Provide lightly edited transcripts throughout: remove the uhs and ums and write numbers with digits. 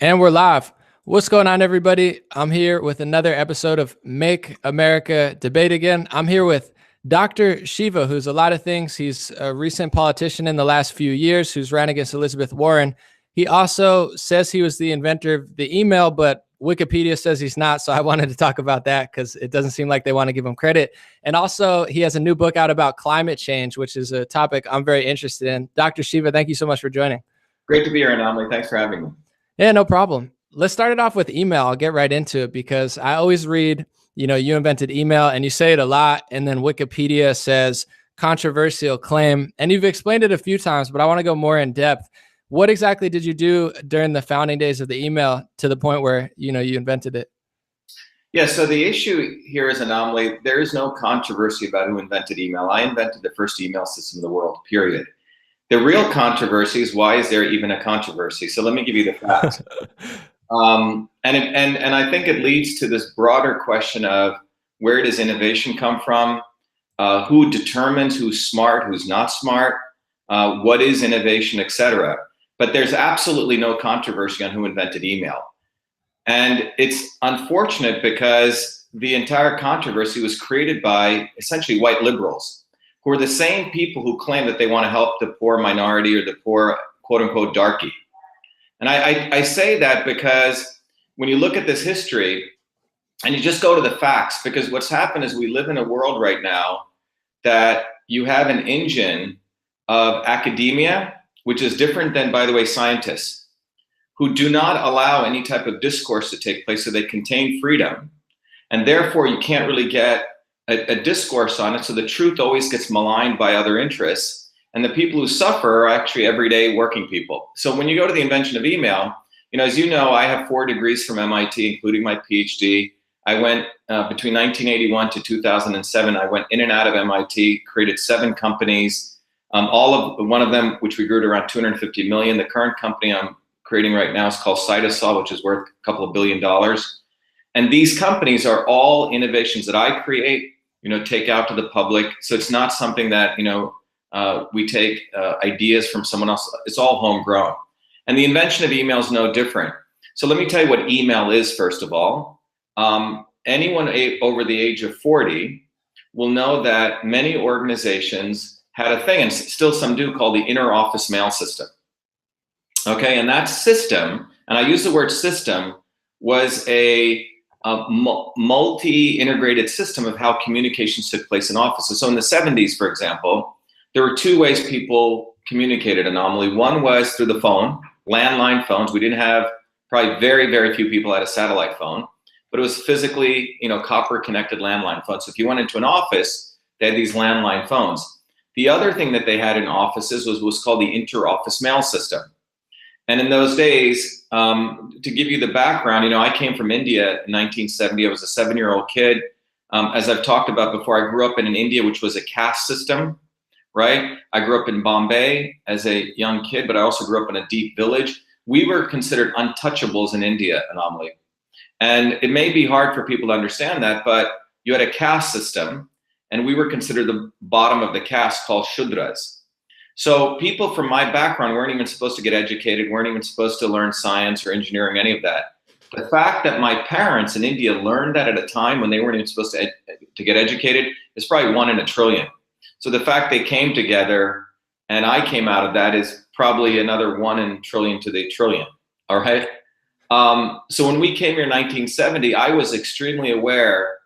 And we're live. What's going on, everybody? I'm here with another episode of Make America Debate Again. I'm here with Dr. Shiva, who's a lot of things. He's a recent politician in the last few years who's ran against Elizabeth Warren. He also says he was the inventor of the email, but Wikipedia says he's not. So I wanted to talk about that because it doesn't seem like they want to give him credit. And also, he has a new book out about climate change, which is a topic I'm very interested in. Dr. Shiva, thank you so much for joining. Great to be here, An0maly. Thanks for having me. Yeah, no problem. Let's start it off with email. I'll get right into it because I always read, you invented email and you say it a lot. And then Wikipedia says controversial claim. And you've explained it a few times, but I want to go more in depth. What exactly did you do during the founding days of the email to the point where, you invented it? Yeah, so the issue here is An0maly. There is no controversy about who invented email. I invented the first email system in the world, period. The real controversy is why is there even a controversy? So let me give you the facts. And I think it leads to this broader question of where does innovation come from? Who determines who's smart, who's not smart? What is innovation, etc. But there's absolutely no controversy on who invented email. And it's unfortunate because the entire controversy was created by essentially white liberals, who are the same people who claim that they want to help the poor minority or the poor, quote unquote, darkie. And I say that because when you look at this history and you just go to the facts, because what's happened is we live in a world right now that you have an engine of academia, which is different than, by the way, scientists, who do not allow any type of discourse to take place, so they contain freedom. And therefore, you can't really get a discourse on it, so the truth always gets maligned by other interests. And the people who suffer are actually everyday working people. So when you go to the invention of email, as you know, I have 4 degrees from MIT, including my PhD. I went between 1981 to 2007, I went in and out of MIT, created 7 companies, one of them, which we grew to around 250 million. The current company I'm creating right now is called Cytosol, which is worth a couple of $1 billion. And these companies are all innovations that I create, take out to the public. So it's not something that, we take ideas from someone else. It's all homegrown. And the invention of email is no different. So let me tell you what email is, first of all. Anyone over the age of 40 will know that many organizations had a thing, and still some do, called the inner office mail system. Okay, and that system, and I use the word system, was a multi-integrated system of how communications took place in offices. So in the 70s, for example, there were 2 ways people communicated, An0maly. One was through the phone, landline phones. We didn't have, probably very, very few people had a satellite phone, but it was physically, copper connected landline phones. So if you went into an office, they had these landline phones. The other thing that they had in offices was called the inter-office mail system. And in those days, to give you the background, I came from India in 1970. I was a 7-year-old kid. As I've talked about before, I grew up in India, which was a caste system, right? I grew up in Bombay as a young kid, but I also grew up in a deep village. We were considered untouchables in India, An0maly. And it may be hard for people to understand that, but you had a caste system, and we were considered the bottom of the caste, called Shudras. So people from my background weren't even supposed to get educated, weren't even supposed to learn science or engineering, any of that. The fact that my parents in India learned that at a time when they weren't even supposed to get educated is probably 1 in a trillion. So the fact they came together and I came out of that is probably another 1 in a trillion to the trillion, all right? So when we came here in 1970, I was extremely aware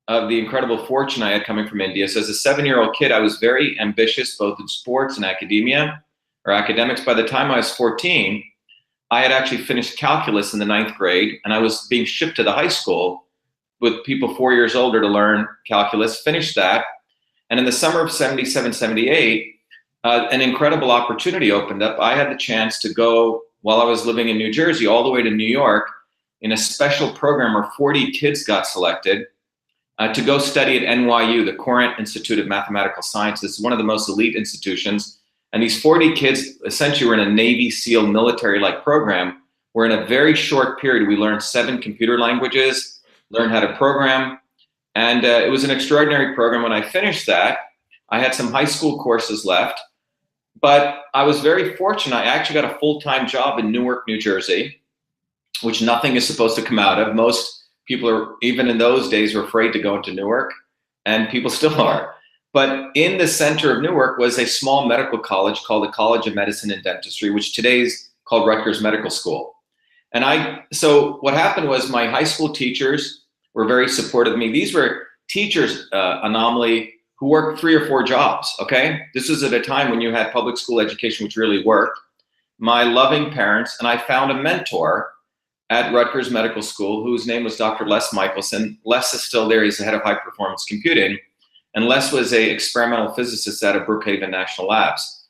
of the incredible fortune I had coming from India. So as a 7-year-old kid, I was very ambitious, both in sports and academia, or academics. By the time I was 14, I had actually finished calculus in the 9th grade, and I was being shipped to the high school with people 4 years older to learn calculus, finished that. And in the summer of 77, 78, an incredible opportunity opened up. I had the chance to go, while I was living in New Jersey, all the way to New York in a special program where 40 kids got selected to go study at NYU, the Courant Institute of Mathematical Sciences, one of the most elite institutions. And these 40 kids essentially were in a Navy SEAL military-like program where in a very short period, we learned 7 computer languages, learned how to program. And it was an extraordinary program. When I finished that, I had some high school courses left, but I was very fortunate. I actually got a full-time job in Newark, New Jersey, which nothing is supposed to come out of. Most people are, even in those days, were afraid to go into Newark, and people still are. But in the center of Newark was a small medical college called the College of Medicine and Dentistry, which today is called Rutgers Medical School. And so what happened was my high school teachers were very supportive of me. These were teachers, An0maly, who worked 3 or 4 jobs, okay? This was at a time when you had public school education, which really worked. My loving parents, and I found a mentor at Rutgers Medical School whose name was Dr. Les Michelson. Les is still there. He's the head of high performance computing. And Les was an experimental physicist out of Brookhaven National Labs.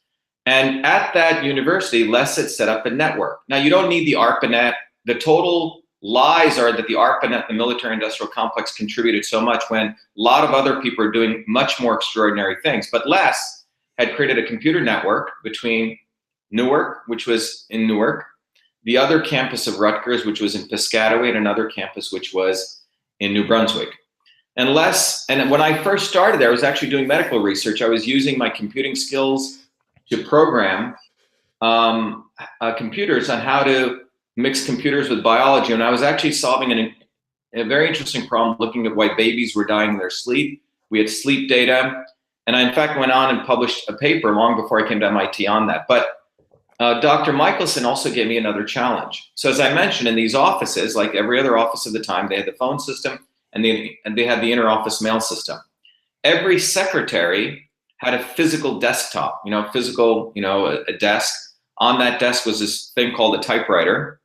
And at that university, Les had set up a network. Now, you don't need the ARPANET. The total lies are that the ARPANET, the military industrial complex, contributed so much when a lot of other people are doing much more extraordinary things. But Les had created a computer network between Newark, which was in Newark, the other campus of Rutgers, which was in Piscataway, and another campus, which was in New Brunswick. And when I first started there, I was actually doing medical research. I was using my computing skills to program computers on how to mix computers with biology. And I was actually solving a very interesting problem, looking at why babies were dying in their sleep. We had sleep data. And I, in fact, went on and published a paper long before I came to MIT on that. But Dr. Michelson also gave me another challenge. So as I mentioned, in these offices, like every other office of the time, they had the phone system and they had the inter-office mail system. Every secretary had a physical desktop, a desk. On that desk was this thing called a typewriter.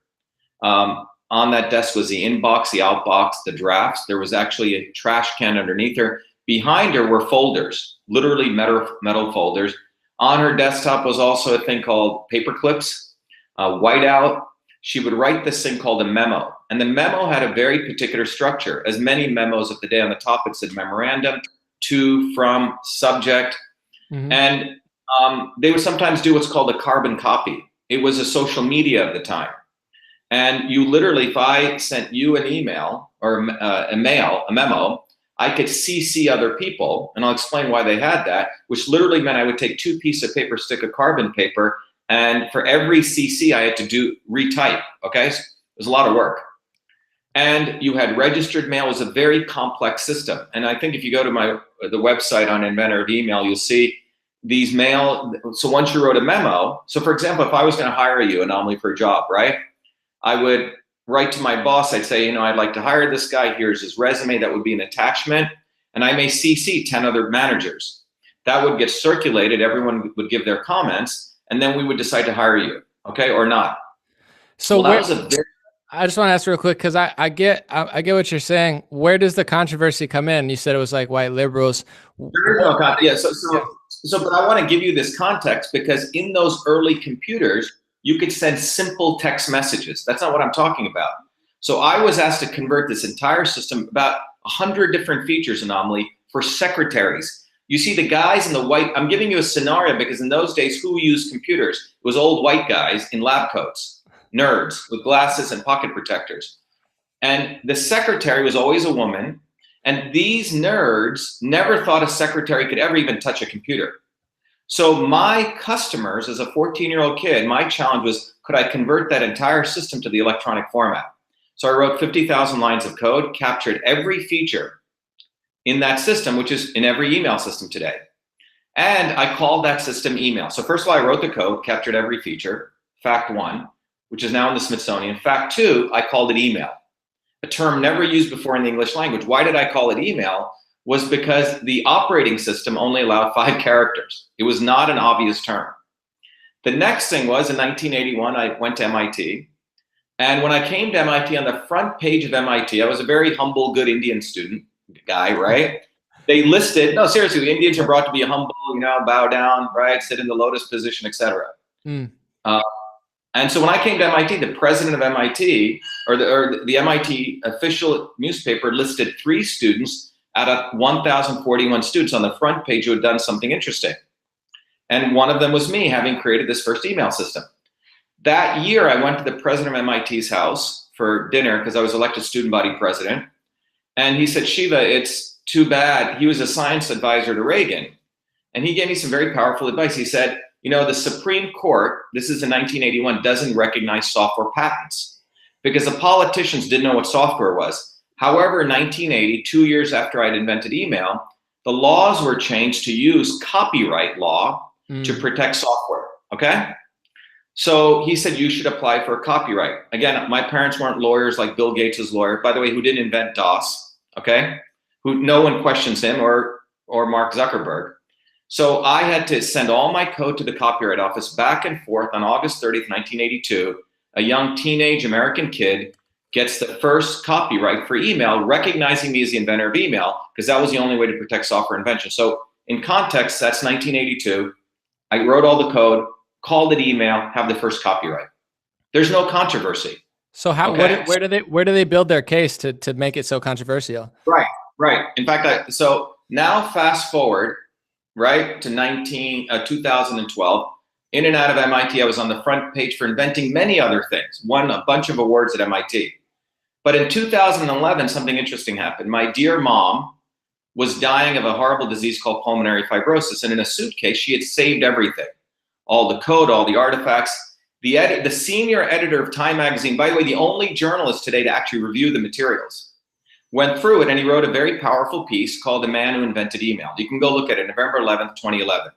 On that desk was the inbox, the outbox, the drafts. There was actually a trash can underneath her. Behind her were folders, literally metal folders. On her desktop was also a thing called paper clips, whiteout. She would write this thing called a memo. And the memo had a very particular structure. As many memos of the day, on the top it said memorandum, to, from, subject. Mm-hmm. And they would sometimes do what's called a carbon copy. It was a social media of the time. And you literally, if I sent you an email or a memo, I could CC other people, and I'll explain why they had that, which literally meant I would take 2 pieces of paper, stick a carbon paper, and for every CC I had to retype, okay? So it was a lot of work. And you had registered mail. It was a very complex system. And I think if you go to the website on Inventor of Email, you'll see these mail. So once you wrote a memo, so for example, if I was gonna hire you, An0maly, for a job, right? I would write to my boss, I'd say, I'd like to hire this guy, here's his resume, that would be an attachment, and I may CC 10 other managers. That would get circulated, everyone would give their comments, and then we would decide to hire you, okay, or not. So I just want to ask real quick, because I get what you're saying. Where does the controversy come in? You said it was like white liberals. There is no context. Yeah, but I want to give you this context, because in those early computers, you could send simple text messages. That's not what I'm talking about. So I was asked to convert this entire system, about 100 different features, An0maly, for secretaries. You see the guys in the white, I'm giving you a scenario because in those days, who used computers? It was old white guys in lab coats, nerds with glasses and pocket protectors. And the secretary was always a woman. And these nerds never thought a secretary could ever even touch a computer. So my customers, as a 14-year-old kid, my challenge was, could I convert that entire system to the electronic format? So I wrote 50,000 lines of code, captured every feature in that system, which is in every email system today. And I called that system email. So first of all, I wrote the code, captured every feature, fact 1, which is now in the Smithsonian. Fact 2, I called it email, a term never used before in the English language. Why did I call it email? Was because the operating system only allowed 5 characters. It was not an obvious term. The next thing was, in 1981, I went to MIT. And when I came to MIT, on the front page of MIT, I was a very humble, good Indian student guy, right? They listed, no, seriously, the Indians are brought to be humble, bow down, right? Sit in the lotus position, etc. And so when I came to MIT, the president of MIT, or the MIT official newspaper, listed 3 students out of 1,041 students on the front page who had done something interesting. And one of them was me, having created this first email system. That year, I went to the president of MIT's house for dinner because I was elected student body president. And he said, Shiva, it's too bad. He was a science advisor to Reagan. And he gave me some very powerful advice. He said, the Supreme Court, this is in 1981, doesn't recognize software patents. because the politicians didn't know what software was. However, in 1980, 2 years after I'd invented email, the laws were changed to use copyright law to protect software, okay? So he said, you should apply for a copyright. Again, my parents weren't lawyers like Bill Gates' lawyer, by the way, who didn't invent DOS, okay? Who no one questions him, or Mark Zuckerberg. So I had to send all my code to the Copyright Office back and forth. On August 30th, 1982, a young teenage American kid gets the first copyright for email, recognizing me as the inventor of email, because that was the only way to protect software invention. So in context, that's 1982. I wrote all the code, called it email, have the first copyright. There's no controversy. So how, okay? where do they build their case to make it so controversial? Right. In fact, so now fast forward, right, to 2012. In and out of MIT, I was on the front page for inventing many other things, won a bunch of awards at MIT. But in 2011, something interesting happened. My dear mom was dying of a horrible disease called pulmonary fibrosis. And in a suitcase, she had saved everything, all the code, all the artifacts. The senior editor of Time magazine, by the way, the only journalist today to actually review the materials, went through it, and he wrote a very powerful piece called The Man Who Invented Email. You can go look at it, November 11th, 2011.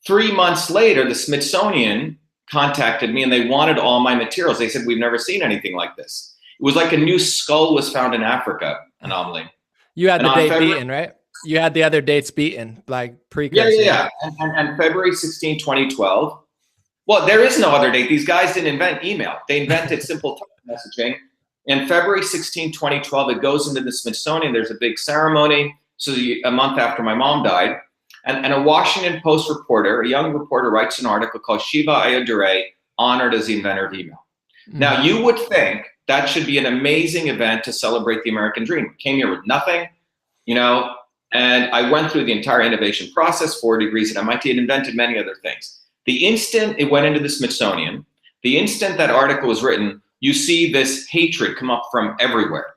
3 months later, the Smithsonian contacted me, and they wanted all my materials. They said, we've never seen anything like this. It was like a new skull was found in Africa, anomaly. You had the date beaten, right? You had the other dates beaten, like precursor. Yeah. And February 16, 2012. Well, there is no other date. These guys didn't invent email. They invented simple text messaging. In February 16, 2012, it goes into the Smithsonian. There's a big ceremony. So a month after my mom died. And a Washington Post reporter, a young reporter, writes an article called Shiva Ayyadurai, honored as the inventor of email. Now, you would think that should be an amazing event to celebrate the American dream. Came here with nothing, you know, and I went through the entire innovation process, 4 degrees at MIT, and invented many other things. The instant it went into the Smithsonian, the instant that article was written, you see this hatred come up from everywhere.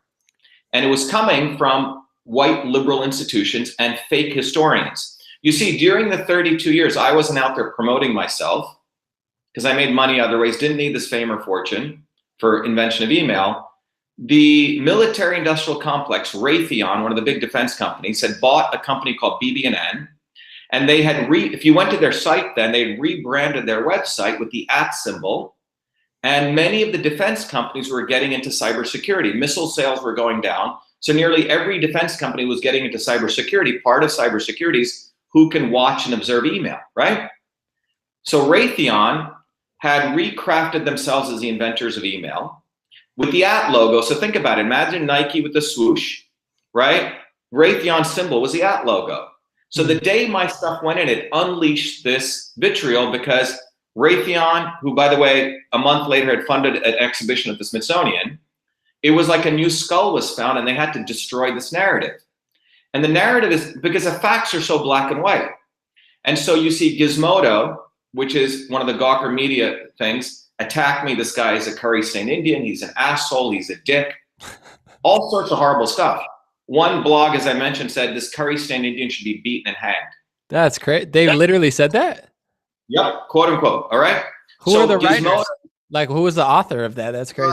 And it was coming from white liberal institutions and fake historians. You see, during the 32 years, I wasn't out there promoting myself because I made money other ways, didn't need this fame or fortune for invention of email. The military industrial complex, Raytheon, one of the big defense companies, had bought a company called BB&N. And they had, if you went to their site then, they had rebranded their website with the @ symbol. And many of the defense companies were getting into cybersecurity. Missile sales were going down. So nearly every defense company was getting into cybersecurity. Part of cybersecurity is who can watch and observe email, right? So Raytheon had recrafted themselves as the inventors of email with the @ logo. So think about it. Imagine Nike with the swoosh, right? Raytheon's symbol was the @ logo. So the day my stuff went in, it unleashed this vitriol because Raytheon, who, by the way, a month later had funded an exhibition at the Smithsonian, it was like a new skull was found, and they had to destroy this narrative. And the narrative is because the facts are so black and white. And so you see Gizmodo, which is one of the Gawker media things, attack me. This guy is a curry-stained Indian. He's an asshole. He's a dick. All sorts of horrible stuff. One blog, as I mentioned, said this curry-stained Indian should be beaten and hanged. That's great. They literally said that? Yep, quote unquote. All right. Who are the writers? Like, who was the author of that? That's crazy.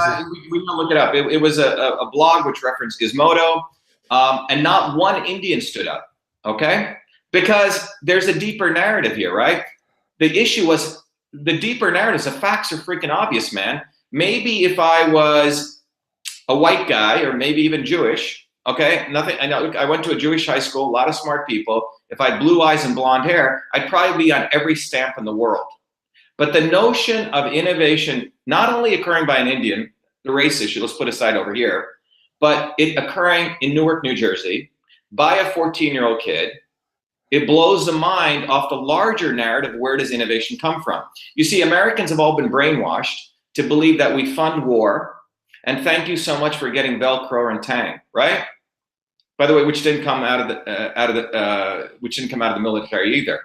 We can look it up. It was a blog which referenced Gizmodo, and not one Indian stood up, okay? Because there's a deeper narrative here, right? The issue was the deeper narratives. The facts are freaking obvious, man. Maybe if I was a white guy or maybe even Jewish, okay, nothing. I know I went to a Jewish high school, a lot of smart people. If I had blue eyes and blonde hair, I'd probably be on every stamp in the world. But the notion of innovation, not only occurring by an Indian, the race issue, let's put aside over here, but it occurring in Newark, New Jersey, by a 14-year-old kid, it blows the mind off the larger narrative. Where does innovation come from? You see, Americans have all been brainwashed to believe that we fund war, and thank you so much for getting Velcro and Tang, right? By the way, which didn't come out of the military either.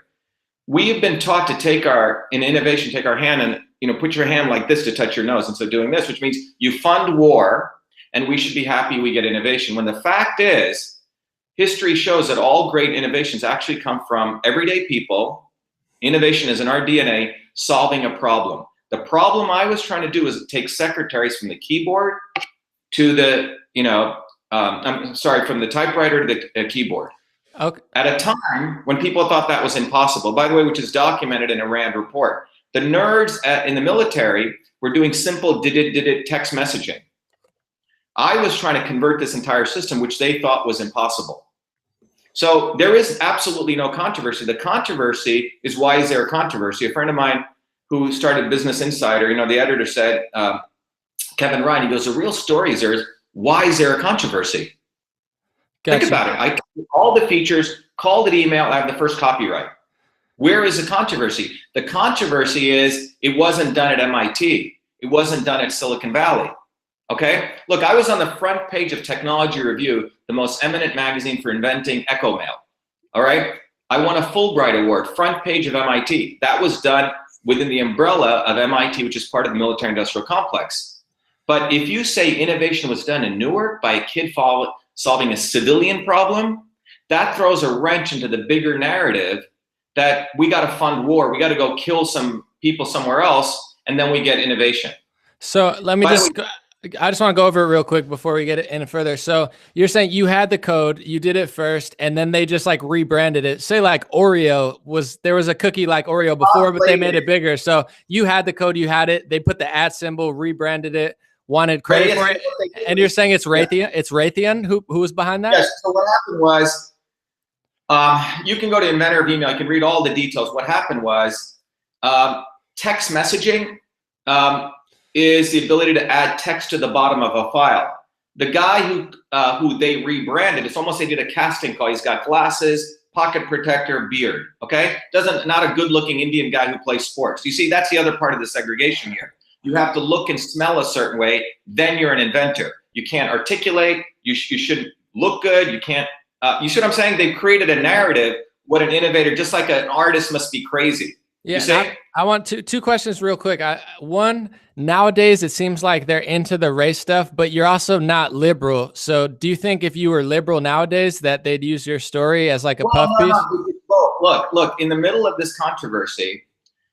We have been taught to take in innovation, take our hand and put your hand like this to touch your nose, and so doing this, which means you fund war, and we should be happy we get innovation. When the fact is, history shows that all great innovations actually come from everyday people. Innovation is in our DNA, solving a problem. The problem I was trying to do is take secretaries from the keyboard to the, I'm sorry, from the typewriter to the keyboard. Okay. At a time when people thought that was impossible, by the way, which is documented in a RAND report. The nerds in the military were doing simple did it text messaging. I was trying to convert this entire system, which they thought was impossible. So there is absolutely no controversy. The controversy is, why is there a controversy? A friend of mine who started Business Insider, the editor said, Kevin Ryan, he goes, the real story is why is there a controversy? Gotcha. Think about it. I all the features, called it email, I have the first copyright. Where is the controversy? The controversy is it wasn't done at MIT. It wasn't done at Silicon Valley. Okay? Look, I was on the front page of Technology Review, the most eminent magazine for inventing Echo Mail. All right? I won a Fulbright Award, front page of MIT. That was done within the umbrella of MIT, which is part of the military industrial complex. But if you say innovation was done in Newark by a kid solving a civilian problem, that throws a wrench into the bigger narrative that we got to fund war, we got to go kill some people somewhere else, and then we get innovation. So let me I just want to go over it real quick before we get any further. So you're saying you had the code, you did it first, and then they just like rebranded it. Say like Oreo there was a cookie like Oreo before, but they made it bigger. So you had the code, you had it, they put the @ symbol, rebranded it, wanted credit for it. And you're saying it's Raytheon? Yeah. It's Raytheon who was behind that? Yes, so what happened was, you can go to Inventor of Email, you can read all the details. What happened was, text messaging is the ability to add text to the bottom of a file. The guy who they rebranded, it's almost they did a casting call. He's got glasses, pocket protector, beard, okay? Not a good looking Indian guy who plays sports. You see, that's the other part of the segregation here. You have to look and smell a certain way, then you're an inventor. You can't articulate, you shouldn't look good, you can't, you see what I'm saying? They've created a narrative, what an innovator, just like an artist must be crazy. Yeah, I want two questions real quick. One, nowadays it seems like they're into the race stuff, but you're also not liberal. So do you think if you were liberal nowadays that they'd use your story as like a puff piece? Look, in the middle of this controversy,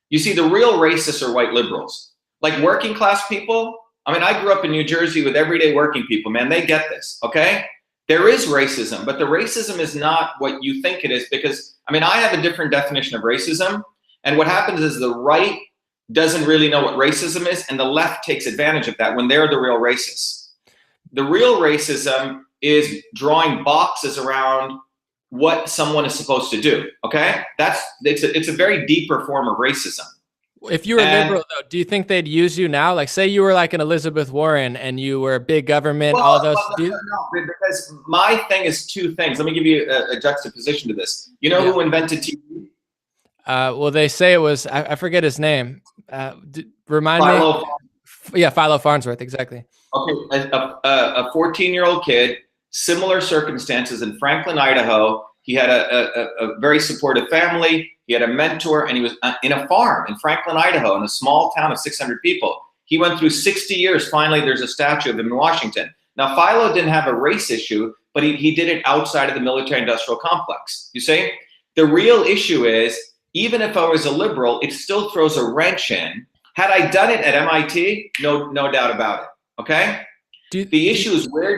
you see the real racists are white liberals. Like working class people, I mean, I grew up in New Jersey with everyday working people, man, they get this, okay? There is racism, but the racism is not what you think it is, because, I mean, I have a different definition of racism. And what happens is the right doesn't really know what racism is, and the left takes advantage of that when they're the real racists. The real racism is drawing boxes around what someone is supposed to do, okay? It's a very deeper form of racism. If you were liberal, though, do you think they'd use you now? Like, say you were like an Elizabeth Warren and you were big government, all those. No, because my thing is two things. Let me give you a juxtaposition to this. You know who invented TV? Well, they say it was, I forget his name. Remind me. Yeah, Philo Farnsworth, exactly. Okay, a 14-year-old kid, similar circumstances in Franklin, Idaho. He had a very supportive family. He had a mentor, and he was in a farm in Franklin, Idaho, in a small town of 600 people. He went through 60 years. Finally, there's a statue of him in Washington. Now, Philo didn't have a race issue, but he did it outside of the military-industrial complex. You see? The real issue is, even if I was a liberal, it still throws a wrench in. Had I done it at MIT, no doubt about it, okay? The issue is where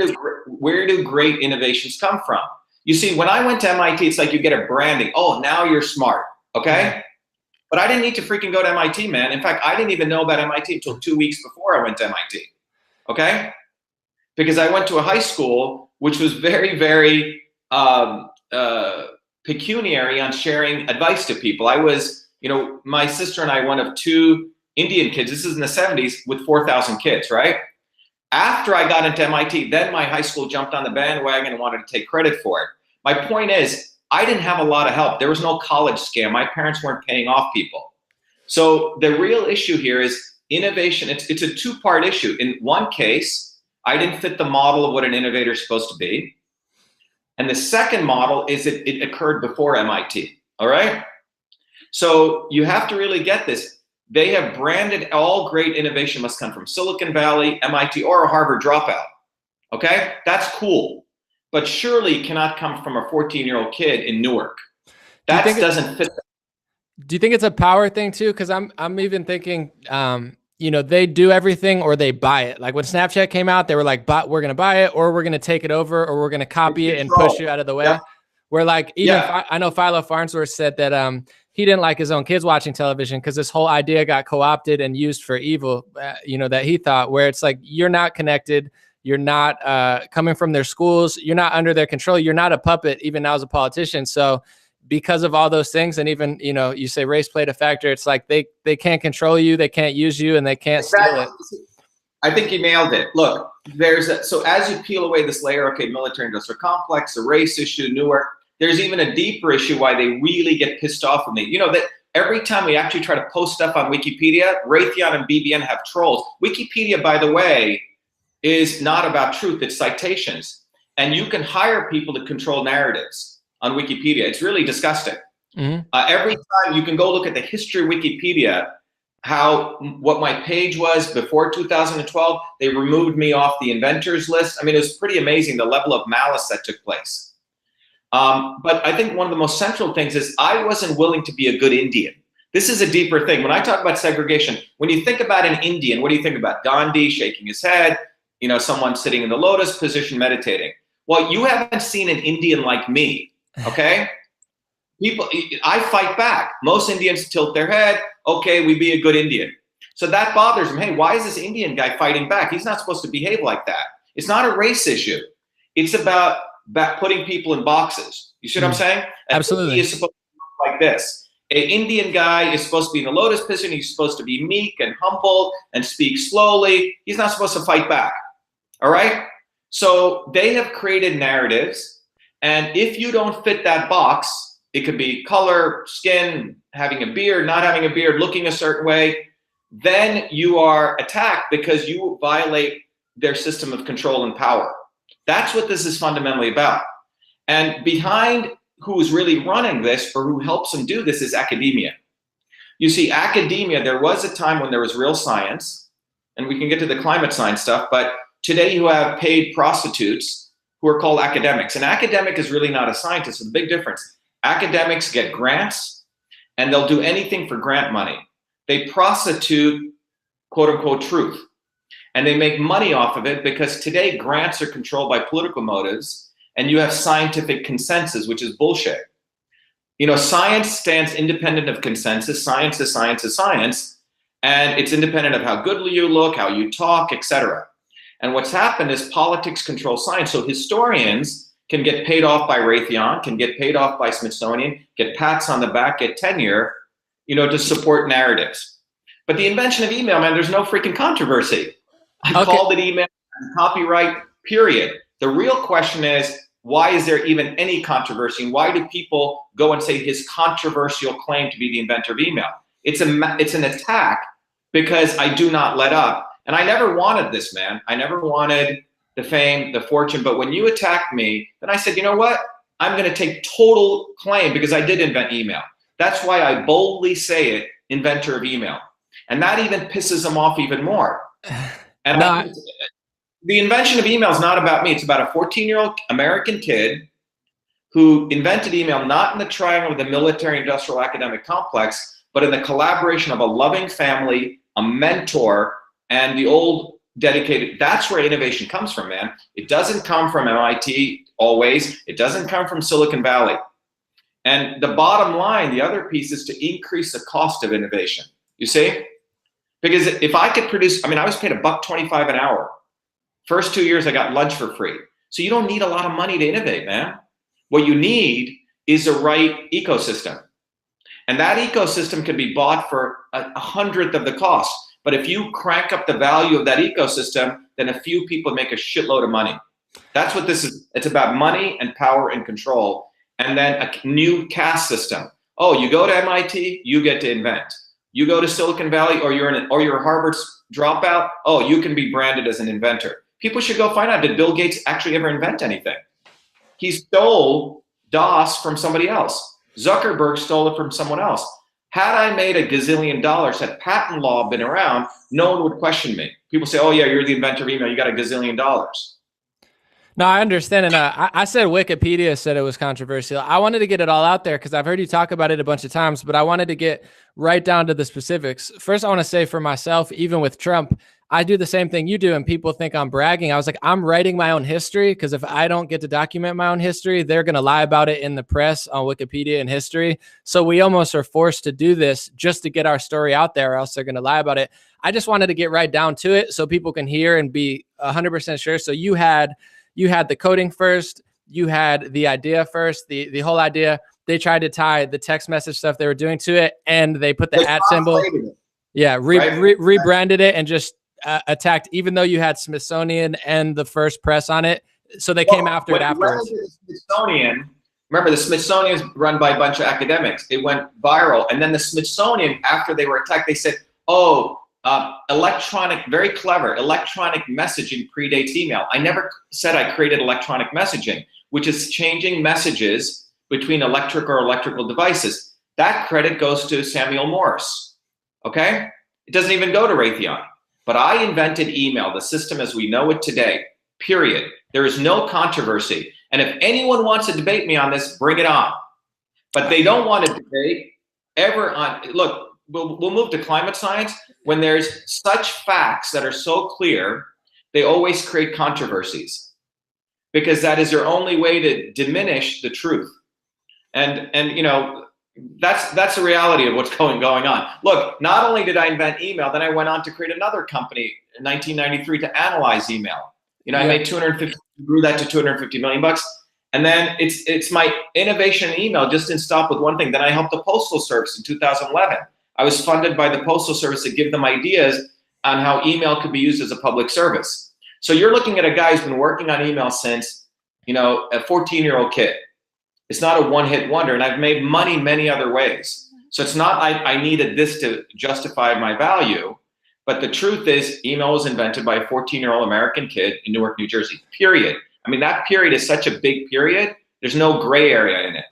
do great innovations come from? You see, when I went to MIT, it's like you get a branding. Oh, now you're smart, okay? But I didn't need to freaking go to MIT, man. In fact, I didn't even know about MIT until 2 weeks before I went to MIT, okay? Because I went to a high school which was very, very pecuniary on sharing advice to people. I was, my sister and I, one of two Indian kids, this is in the 70s, with 4,000 kids, right? After I got into MIT, then my high school jumped on the bandwagon and wanted to take credit for it. My point is, I didn't have a lot of help. There was no college scam. My parents weren't paying off people. So the real issue here is innovation. It's a two-part issue. In one case, I didn't fit the model of what an innovator is supposed to be. And the second model is it occurred before MIT, all right? So you have to really get this. They have branded all great innovation must come from Silicon Valley, MIT, or a Harvard dropout, okay? That's cool, but surely cannot come from a 14-year-old kid in Newark. That doesn't fit. Do you think it's a power thing too? Because I'm even thinking, you know, they do everything or they buy it. Like when Snapchat came out, they were like, "But we're gonna buy it, or we're gonna take it over, or we're gonna copy it and push you out of the way." Yep. Where like even Yeah. I know Philo Farnsworth said that he didn't like his own kids watching television because this whole idea got co-opted and used for evil. You know, that he thought, where it's like you're not connected. You're not coming from their schools. You're not under their control. You're not a puppet, even now as a politician. So because of all those things, and even, you know, you say race played a factor, it's like they can't control you, they can't use you, and they can't steal it. I think you nailed it. Look, so as you peel away this layer, okay, military industrial complex, a race issue, Newark, there's even a deeper issue why they really get pissed off with me. You know, that every time we actually try to post stuff on Wikipedia, Raytheon and BBN have trolls. Wikipedia, by the way, is not about truth, it's citations. And you can hire people to control narratives on Wikipedia. It's really disgusting. Every time you can go look at the history of Wikipedia, what my page was before 2012, they removed me off the inventors list. I mean, it was pretty amazing the level of malice that took place. But I think one of the most central things is I wasn't willing to be a good Indian. This is a deeper thing. When I talk about segregation, when you think about an Indian, what do you think about? Gandhi shaking his head, you know, someone sitting in the lotus position meditating. Well, you haven't seen an Indian like me, okay? I fight back. Most Indians tilt their head. Okay, we be a good Indian. So that bothers them. Hey, why is this Indian guy fighting back? He's not supposed to behave like that. It's not a race issue. It's about putting people in boxes. You see what I'm saying? Absolutely. He is supposed to look like this. An Indian guy is supposed to be in the lotus position. He's supposed to be meek and humble and speak slowly. He's not supposed to fight back. All right? So they have created narratives. And if you don't fit that box, it could be color, skin, having a beard, not having a beard, looking a certain way, then you are attacked because you violate their system of control and power. That's what this is fundamentally about. And behind who is really running this or who helps them do this is academia. You see, academia, there was a time when there was real science, and we can get to the climate science stuff, but today you have paid prostitutes who are called academics. An academic is really not a scientist. It's a big difference. Academics get grants, and they'll do anything for grant money. They prostitute, quote unquote, truth. And they make money off of it because today grants are controlled by political motives, and you have scientific consensus, which is bullshit. You know, science stands independent of consensus. Science is science is science, and it's independent of how good you look, how you talk, etc. And what's happened is politics control science. So historians can get paid off by Raytheon, can get paid off by Smithsonian, get pats on the back, get tenure, you know, to support narratives. But the invention of email, man, there's no freaking controversy. I called it email, copyright, period. The real question is, why is there even any controversy? And why do people go and say his controversial claim to be the inventor of email? It's an attack because I do not let up. And I never wanted this, man. I never wanted the fame, the fortune. But when you attacked me, then I said, you know what? I'm going to take total claim because I did invent email. That's why I boldly say it, inventor of email. And that even pisses them off even more. And the invention of email is not about me. It's about a 14-year-old American kid who invented email, not in the triangle of the military industrial academic complex, but in the collaboration of a loving family, a mentor, and the old dedicated. That's where innovation comes from, man. It doesn't come from MIT always. It doesn't come from Silicon Valley. And the bottom line, the other piece is to increase the cost of innovation. You see? Because if I could produce, I mean, I was paid $1.25 an hour. First 2 years, I got lunch for free. So you don't need a lot of money to innovate, man. What you need is the right ecosystem. And that ecosystem can be bought for 1/100th of the cost. But if you crank up the value of that ecosystem, then a few people make a shitload of money. That's what this is. It's about money and power and control. And then a new caste system. Oh, you go to MIT, you get to invent. You go to Silicon Valley, or you're a Harvard dropout, oh, you can be branded as an inventor. People should go find out, did Bill Gates actually ever invent anything? He stole DOS from somebody else. Zuckerberg stole it from someone else. Had I made $1 gazillion, had patent law been around, no one would question me. People say, oh yeah, you're the inventor of email, you got $1 gazillion. No, I understand. And I said Wikipedia said it was controversial. I wanted to get it all out there because I've heard you talk about it a bunch of times, but I wanted to get right down to the specifics. First, I want to say for myself, even with Trump, I do the same thing you do, and people think I'm bragging. I was like, I'm writing my own history because if I don't get to document my own history, they're going to lie about it in the press on Wikipedia and history. So we almost are forced to do this just to get our story out there, or else they're going to lie about it. I just wanted to get right down to it so people can hear and be 100% sure. So you had the coding first, you had the idea first, the whole idea. They tried to tie the text message stuff they were doing to it, and they put the at symbol. Yeah, rebranded it and just attacked, even though you had Smithsonian and the first press on it. So they came after it afterwards. The Smithsonian, remember, the Smithsonian is run by a bunch of academics. It went viral. And then the Smithsonian, after they were attacked, they said, oh, very clever, electronic messaging predates email. I never said I created electronic messaging, which is changing messages between electrical devices. That credit goes to Samuel Morse, okay? It doesn't even go to Raytheon. But I invented email, the system as we know it today, period. There is no controversy. And if anyone wants to debate me on this, bring it on. But they don't want to debate ever on, look, we'll move to climate science. When there's such facts that are so clear, they always create controversies because that is their only way to diminish the truth. And you know, that's the reality of what's going on. Look, not only did I invent email, then I went on to create another company in 1993 to analyze email. You know, I made 250, grew that to 250 million bucks. And then it's my innovation in email just didn't stop with one thing. Then I helped the Postal Service in 2011. I was funded by the Postal Service to give them ideas on how email could be used as a public service. So you're looking at a guy who's been working on email since, you know, a 14-year-old kid. It's not a one-hit wonder, and I've made money many other ways. So it's not I needed this to justify my value, but the truth is email was invented by a 14-year-old American kid in Newark, New Jersey, period. I mean, that period is such a big period. There's no gray area in it.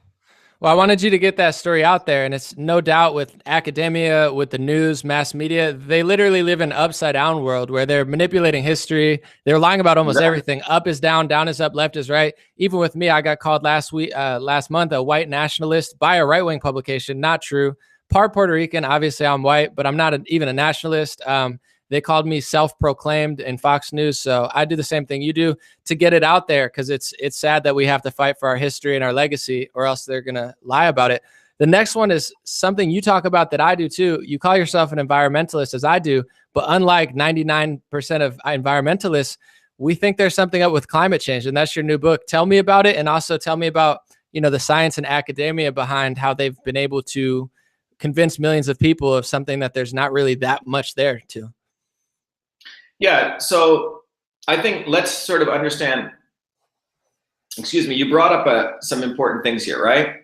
Well, I wanted you to get that story out there, and it's no doubt with academia, with the news, mass media, they literally live in an upside down world where they're manipulating history. They're lying about almost everything. Up is down, down is up, left is right. Even with me, I got called last month, a white nationalist by a right-wing publication. Not true. Part Puerto Rican, obviously I'm white, but I'm not even a nationalist. They called me self-proclaimed in Fox News. So I do the same thing you do to get it out there because it's sad that we have to fight for our history and our legacy or else they're going to lie about it. The next one is something you talk about that I do too. You call yourself an environmentalist as I do, but unlike 99% of environmentalists, we think there's something up with climate change, and that's your new book. Tell me about it, and also tell me about, you know, the science and academia behind how they've been able to convince millions of people of something that there's not really that much there to. Yeah, so I think let's sort of understand, excuse me, you brought up some important things here, right?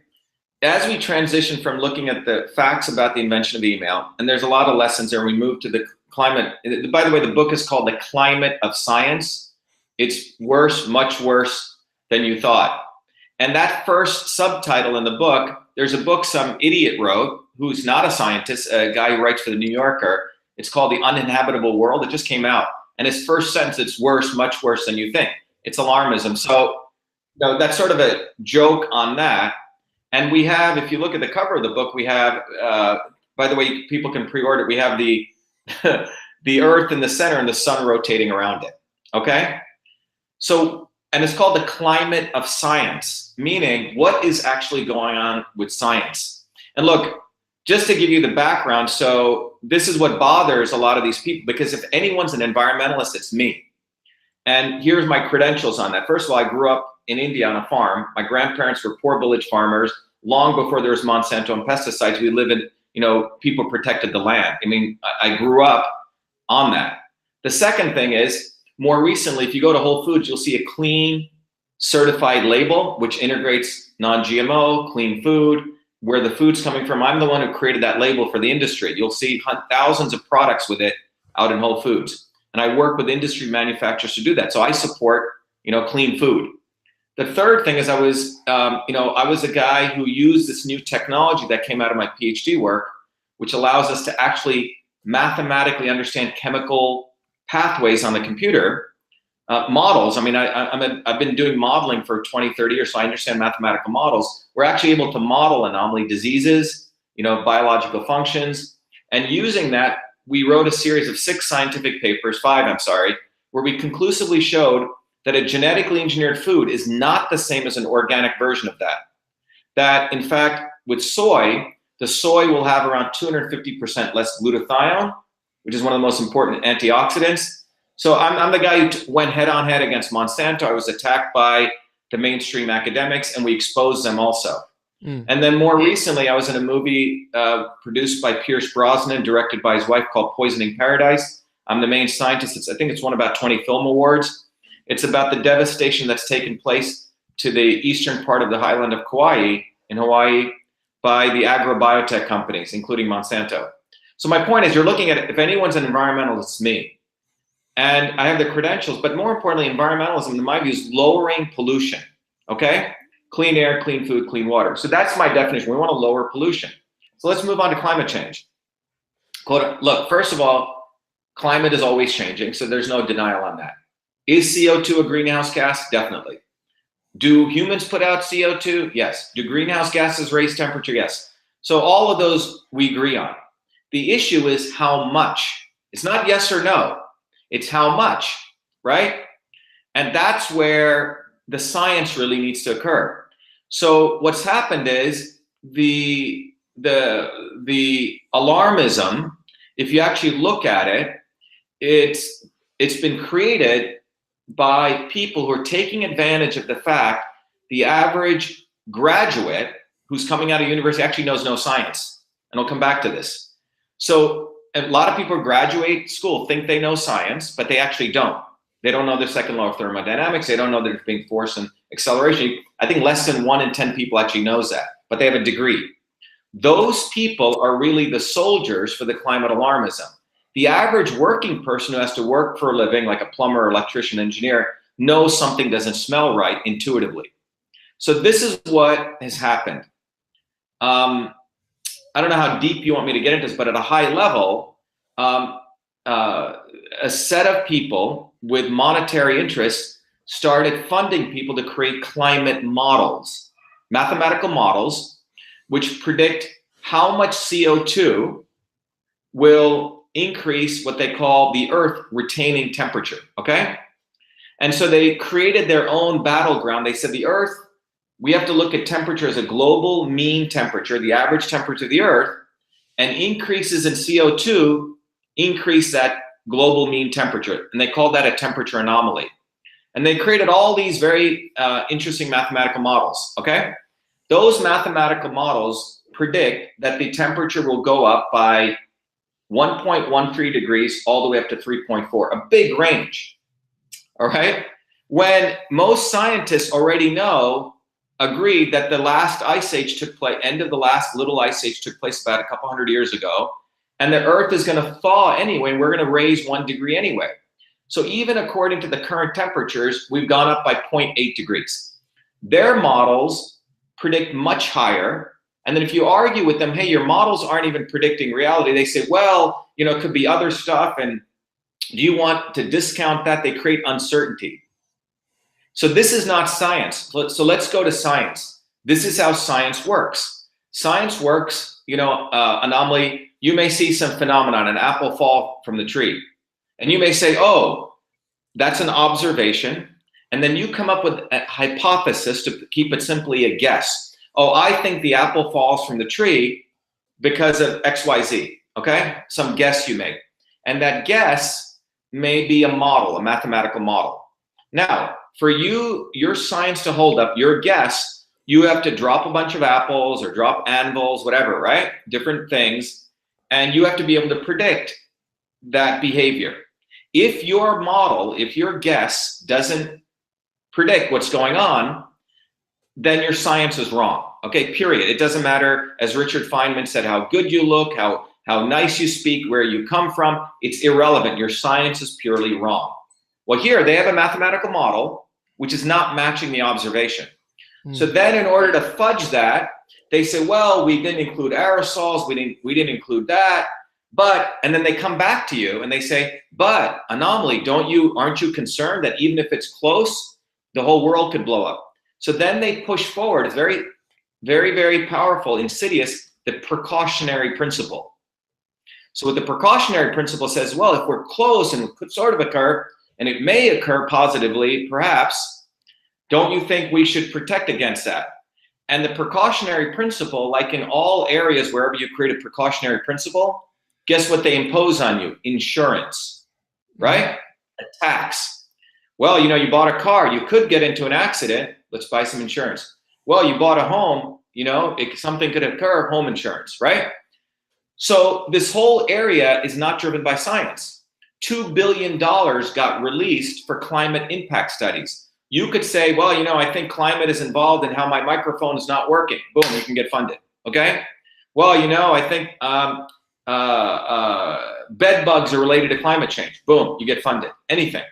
As we transition from looking at the facts about the invention of email, and there's a lot of lessons there, we move to the climate. By the way, the book is called The Climate of Science. It's worse, much worse than you thought. And that first subtitle in the book, there's a book some idiot wrote who's not a scientist, a guy who writes for the New Yorker. It's called The Uninhabitable World. It just came out. And his first sentence, it's worse, much worse than you think. It's alarmism. So, you know, that's sort of a joke on that. And we have, if you look at the cover of the book, we have, by the way, people can pre-order, we have the, the earth in the center and the sun rotating around it, okay? So, and it's called The Climate of Science, meaning what is actually going on with science. And look, just to give you the background, so this is what bothers a lot of these people, because if anyone's an environmentalist, it's me. And here's my credentials on that. First of all, I grew up in India on a farm. My grandparents were poor village farmers. Long before there was Monsanto and pesticides, we lived in, you know, people protected the land. I mean, I grew up on that. The second thing is, more recently, if you go to Whole Foods, you'll see a clean, certified label, which integrates non-GMO, clean food, where the food's coming from. I'm the one who created that label for the industry. You'll see thousands of products with it out in Whole Foods. And I work with industry manufacturers to do that. So I support, you know, clean food. The third thing is I was a guy who used this new technology that came out of my PhD work, which allows us to actually mathematically understand chemical pathways on the computer models. I mean, I've been doing modeling for 20, 30 years, so I understand mathematical models. We're actually able to model anomaly diseases, biological functions. And using that, we wrote a series of 5 scientific papers, where we conclusively showed that a genetically engineered food is not the same as an organic version of that. That, in fact, with soy, the soy will have around 250% less glutathione, which is one of the most important antioxidants. So I'm the guy who went head on head against Monsanto. I was attacked by the mainstream academics, and we exposed them also. And then more recently, I was in a movie produced by Pierce Brosnan, directed by his wife, called Poisoning Paradise. I'm the main scientist. I think it's won about 20 film awards. It's about the devastation that's taken place to the eastern part of the highland of Kauai, in Hawaii, by the agrobiotech companies, including Monsanto. So my point is, you're looking at it, if anyone's an environmentalist, it's me. And I have the credentials, but more importantly, environmentalism, in my view, is lowering pollution, okay? Clean air, clean food, clean water. So that's my definition. We want to lower pollution. So let's move on to climate change. Look, first of all, climate is always changing, so there's no denial on that. Is CO2 a greenhouse gas? Definitely. Do humans put out CO2? Yes. Do greenhouse gases raise temperature? Yes. So all of those we agree on. The issue is how much. It's not yes or no. It's how much, right? And that's where the science really needs to occur. So what's happened is the alarmism, if you actually look at it, it's been created by people who are taking advantage of the fact the average graduate who's coming out of university actually knows no science. And I'll come back to this. So a lot of people who graduate school think they know science, but they actually don't. They don't know the second law of thermodynamics. They don't know there's being force and acceleration. I think less than 1 in 10 people actually knows that, but they have a degree. Those people are really the soldiers for the climate alarmism. The average working person who has to work for a living, like a plumber, electrician, engineer, knows something doesn't smell right intuitively. So this is what has happened. I don't know how deep you want me to get into this, but at a high level, a set of people with monetary interests started funding people to create climate models, mathematical models, which predict how much CO2 will increase what they call the Earth retaining temperature, okay? And so they created their own battleground. They said the Earth, we have to look at temperature as a global mean temperature, the average temperature of the Earth, and increases in CO2 increase that global mean temperature. And they called that a temperature anomaly. And they created all these very interesting mathematical models, okay? Those mathematical models predict that the temperature will go up by 1.13 degrees all the way up to 3.4, a big range, all right? When most scientists already agreed that the last ice age took place, end of the last little ice age took place about a couple hundred years ago, and the Earth is gonna thaw anyway, and we're gonna raise 1 degree anyway. So even according to the current temperatures, we've gone up by 0.8 degrees. Their models predict much higher. And then if you argue with them, hey, your models aren't even predicting reality, they say, well, it could be other stuff. And do you want to discount that? They create uncertainty. So this is not science. So let's go to science. This is how science works. Science works, An0maly, you may see some phenomenon, an apple fall from the tree. And you may say, oh, that's an observation. And then you come up with a hypothesis to keep it simply a guess. Oh, I think the apple falls from the tree because of XYZ, okay? Some guess you make. And that guess may be a model, a mathematical model. Now, for your science to hold up, your guess, you have to drop a bunch of apples or drop anvils, whatever, right? Different things. And you have to be able to predict that behavior. If your model, if your guess doesn't predict what's going on, then your science is wrong, okay, period. It doesn't matter, as Richard Feynman said, how good you look, how nice you speak, where you come from, it's irrelevant. Your science is purely wrong. Well, here they have a mathematical model which is not matching the observation. So then in order to fudge that, they say, well, we didn't include aerosols, we didn't include that. But, and then they come back to you and they say, but anomaly, aren't you concerned that even if it's close, the whole world could blow up? So then they push forward. It's very, very, very powerful, insidious, the precautionary principle. So what the precautionary principle says, well, if we're close and it could sort of occur, and it may occur positively, perhaps, don't you think we should protect against that? And the precautionary principle, like in all areas, wherever you create a precautionary principle, guess what they impose on you? Insurance, right? A tax. Well, you know, you bought a car, you could get into an accident, let's buy some insurance. Well, you bought a home, you know, something could occur, home insurance, right? So this whole area is not driven by science. $2 billion got released for climate impact studies. You could say, well, you know, I think climate is involved in how my microphone is not working. Boom, you can get funded, okay? Well, you know, I think bed bugs are related to climate change. Boom, you get funded, anything.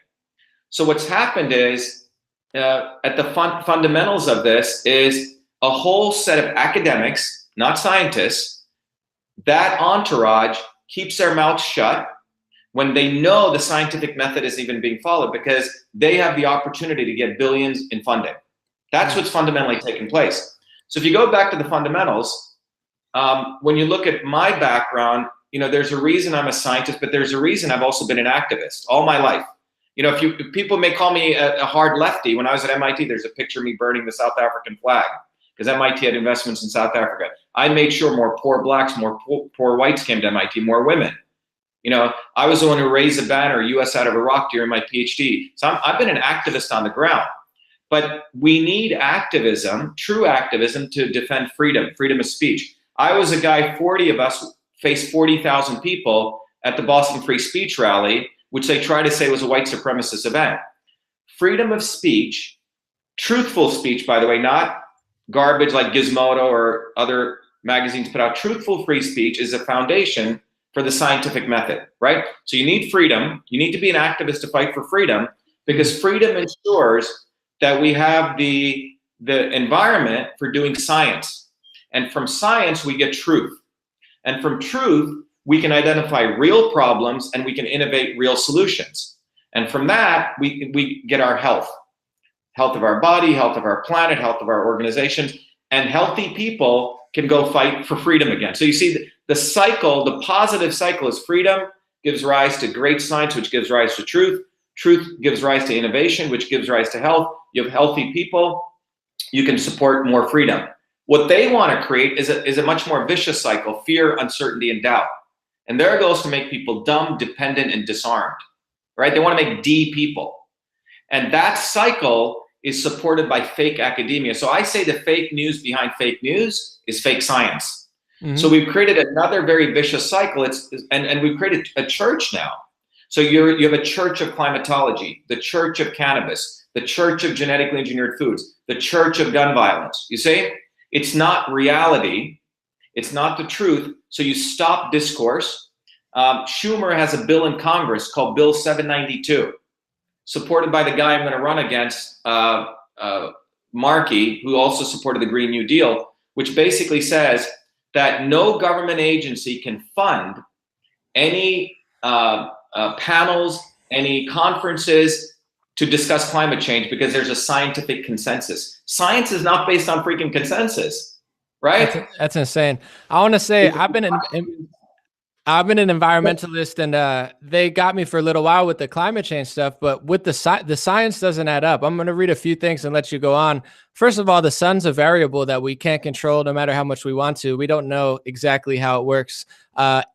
So what's happened is, at the fundamentals of this is a whole set of academics, not scientists. That entourage keeps their mouths shut when they know the scientific method isn't even being followed, because they have the opportunity to get billions in funding. That's what's fundamentally taking place. So if you go back to the fundamentals, when you look at my background, you know, there's a reason I'm a scientist, but there's a reason I've also been an activist all my life. You know, if people may call me a hard lefty. When I was at MIT, there's a picture of me burning the South African flag, because MIT had investments in South Africa. I made sure more poor blacks, more poor whites came to MIT, more women. You know, I was the one who raised the banner, US out of Iraq, during my PhD. So I've been an activist on the ground. But we need activism, true activism, to defend freedom, freedom of speech. I was a guy, 40 of us faced 40,000 people at the Boston Free Speech Rally, which they try to say was a white supremacist event. Freedom of speech, truthful speech, by the way, not garbage like Gizmodo or other magazines put out. Truthful free speech is a foundation for the scientific method, right? So you need freedom. You need to be an activist to fight for freedom, because freedom ensures that we have the environment for doing science. And from science, we get truth. And from truth, we can identify real problems and we can innovate real solutions. And from that, we get our health of our body, health of our planet, health of our organizations, and healthy people can go fight for freedom again. So you see the cycle, the positive cycle is freedom gives rise to great science, which gives rise to truth. Truth gives rise to innovation, which gives rise to health. You have healthy people, you can support more freedom. What they want to create is a much more vicious cycle: fear, uncertainty, and doubt. And their goal is to make people dumb, dependent, and disarmed, right? They want to make D people. And that cycle is supported by fake academia. So I say the fake news behind fake news is fake science. Mm-hmm. So we've created another very vicious cycle. And we've created a church now. So you have a church of climatology, the church of cannabis, the church of genetically engineered foods, the church of gun violence. You see, it's not reality. It's not the truth. So you stop discourse. Schumer has a bill in Congress called Bill 792, supported by the guy I'm going to run against, Markey, who also supported the Green New Deal, which basically says that no government agency can fund any panels, any conferences to discuss climate change, because there's a scientific consensus. Science is not based on freaking consensus, right? That's insane. I want to say I've been an environmentalist, and they got me for a little while with the climate change stuff, but with the science doesn't add up. I'm going to read a few things and let you go on. First of all, the sun's a variable that we can't control no matter how much we want to. We don't know exactly how it works.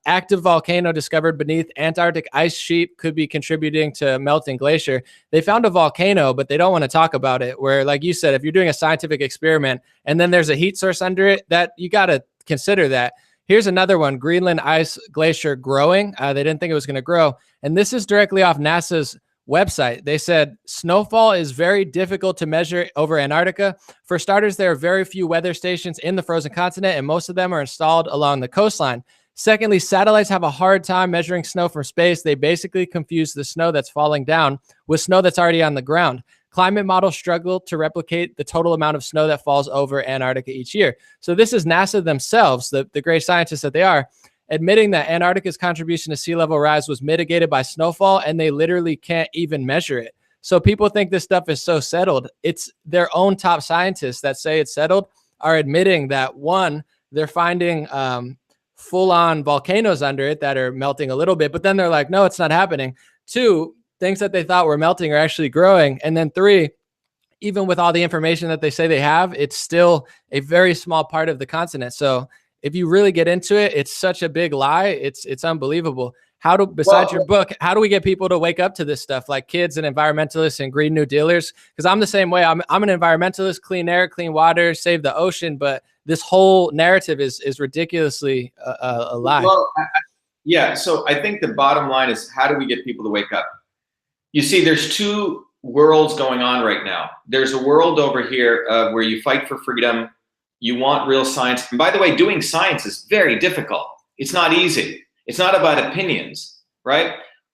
Active volcano discovered beneath Antarctic ice sheet could be contributing to melting glacier. They found a volcano, but they don't want to talk about it, where, like you said, if you're doing a scientific experiment and then there's a heat source under it, that you got to consider that. Here's another one: Greenland ice glacier growing. They didn't think it was going to grow. And this is directly off NASA's website. They said snowfall is very difficult to measure over Antarctica. For starters, there are very few weather stations in the frozen continent, and most of them are installed along the coastline. Secondly, satellites have a hard time measuring snow from space. They basically confuse the snow that's falling down with snow that's already on the ground. Climate models struggle to replicate the total amount of snow that falls over Antarctica each year. So this is NASA themselves, the great scientists that they are. admitting that Antarctica's contribution to sea level rise was mitigated by snowfall, and they literally can't even measure it. So people think this stuff is so settled. It's their own top scientists that say it's settled are admitting that, one, they're finding full-on volcanoes under it that are melting a little bit, but then they're like, no, it's not happening. Two, things that they thought were melting are actually growing. And then three, even with all the information that they say they have, it's still a very small part of the continent. So if you really get into it, it's such a big lie. It's unbelievable. Besides your book, how do we get people to wake up to this stuff, like kids and environmentalists and Green New Dealers? Because I'm the same way. I'm an environmentalist, clean air, clean water, save the ocean. But this whole narrative is ridiculously a lie. Well, yeah. So I think the bottom line is, how do we get people to wake up? You see, there's two worlds going on right now. There's a world over here where you fight for freedom. You want real science. And by the way, doing science is very difficult. It's not easy. It's not about opinions, right?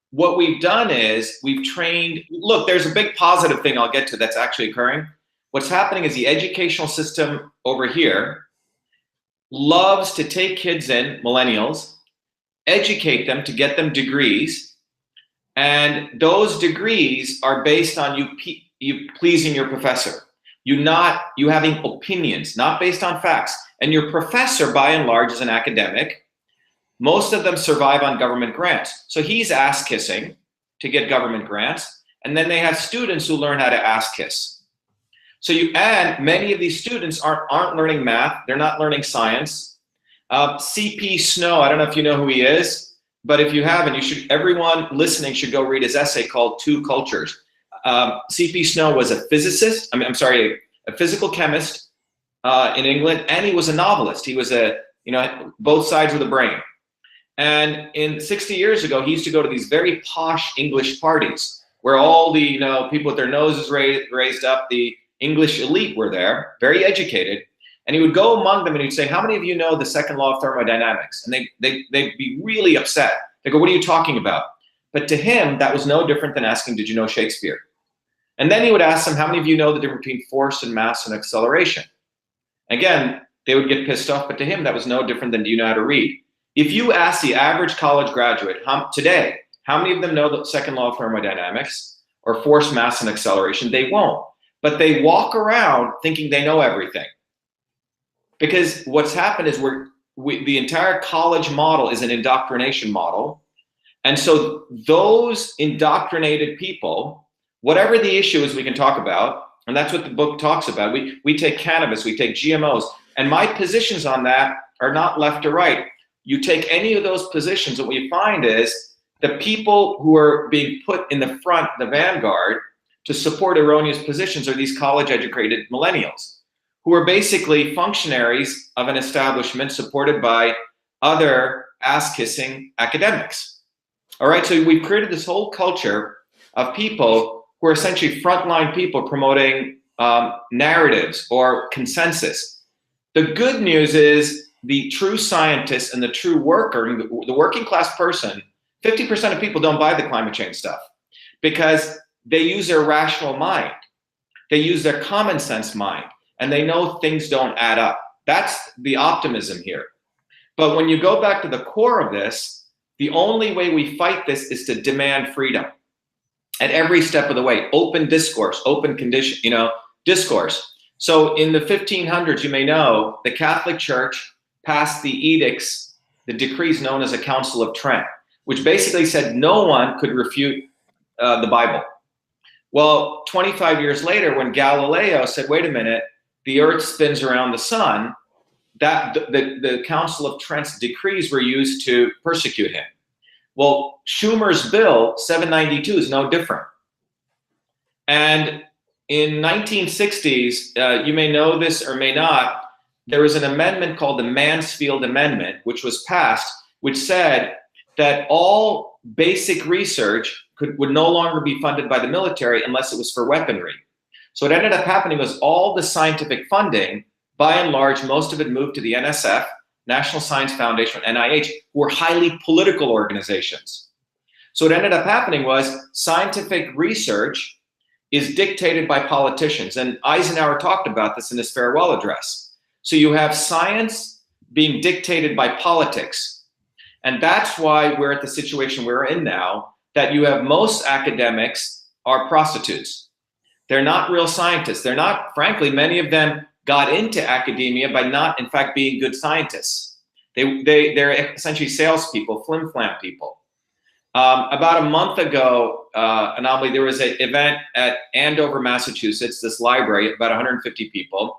What we've done is we've trained, look, there's a big positive thing I'll get to that's actually occurring. What's happening is the educational system over here loves to take kids in, millennials, educate them to get them degrees. And those degrees are based on you pleasing your professor. You having opinions, not based on facts. And your professor, by and large, is an academic. Most of them survive on government grants. So he's ass kissing to get government grants. And then they have students who learn how to ass kiss. And many of these students aren't learning math. They're not learning science. C.P. Snow, I don't know if you know who he is. But if you haven't, everyone listening should go read his essay called Two Cultures. C.P. Snow was a physicist, a physical chemist in England, and he was a novelist. He was both sides of the brain. And 60 years ago, he used to go to these very posh English parties where all the people with their noses raised up, the English elite were there, very educated. And he would go among them and he'd say, how many of you know the second law of thermodynamics? And they'd be really upset. They go, what are you talking about? But to him, that was no different than asking, did you know Shakespeare? And then he would ask them, how many of you know the difference between force and mass and acceleration? Again, they would get pissed off, but to him, that was no different than, do you know how to read? If you ask the average college graduate today, how many of them know the second law of thermodynamics or force, mass, and acceleration? They won't. But they walk around thinking they know everything. Because what's happened is the entire college model is an indoctrination model. And so those indoctrinated people, whatever the issue is we can talk about, and that's what the book talks about. We take cannabis, we take GMOs, and my positions on that are not left or right. You take any of those positions, and what you find is the people who are being put in the front, the vanguard, to support erroneous positions are these college-educated millennials, who are basically functionaries of an establishment supported by other ass-kissing academics. All right, so we've created this whole culture of people who are essentially frontline people promoting narratives or consensus. The good news is the true scientist and the true worker, the working class person, 50% of people don't buy the climate change stuff because they use their rational mind. They use their common sense mind. And they know things don't add up. That's the optimism here. But when you go back to the core of this, the only way we fight this is to demand freedom at every step of the way. Open discourse, open discourse. So in the 1500s, you may know, the Catholic Church passed the edicts, the decrees known as a Council of Trent, which basically said no one could refute the Bible. Well, 25 years later, when Galileo said, wait a minute, the earth spins around the sun, that the Council of Trent's decrees were used to persecute him. Well, Schumer's bill 792 is no different. And in 1960s, you may know this or may not, there was an amendment called the Mansfield Amendment, which was passed, which said that all basic research would no longer be funded by the military unless it was for weaponry. So what ended up happening was all the scientific funding, by and large, most of it moved to the NSF, National Science Foundation, NIH, who were highly political organizations. So what ended up happening was scientific research is dictated by politicians. And Eisenhower talked about this in his farewell address. So you have science being dictated by politics. And that's why we're at the situation we're in now, that you have most academics are prostitutes. They're not real scientists. They're not, frankly, many of them got into academia by not, in fact, being good scientists. They're essentially salespeople, flim-flam people. About a month ago, An0maly, there was an event at Andover, Massachusetts, this library, about 150 people.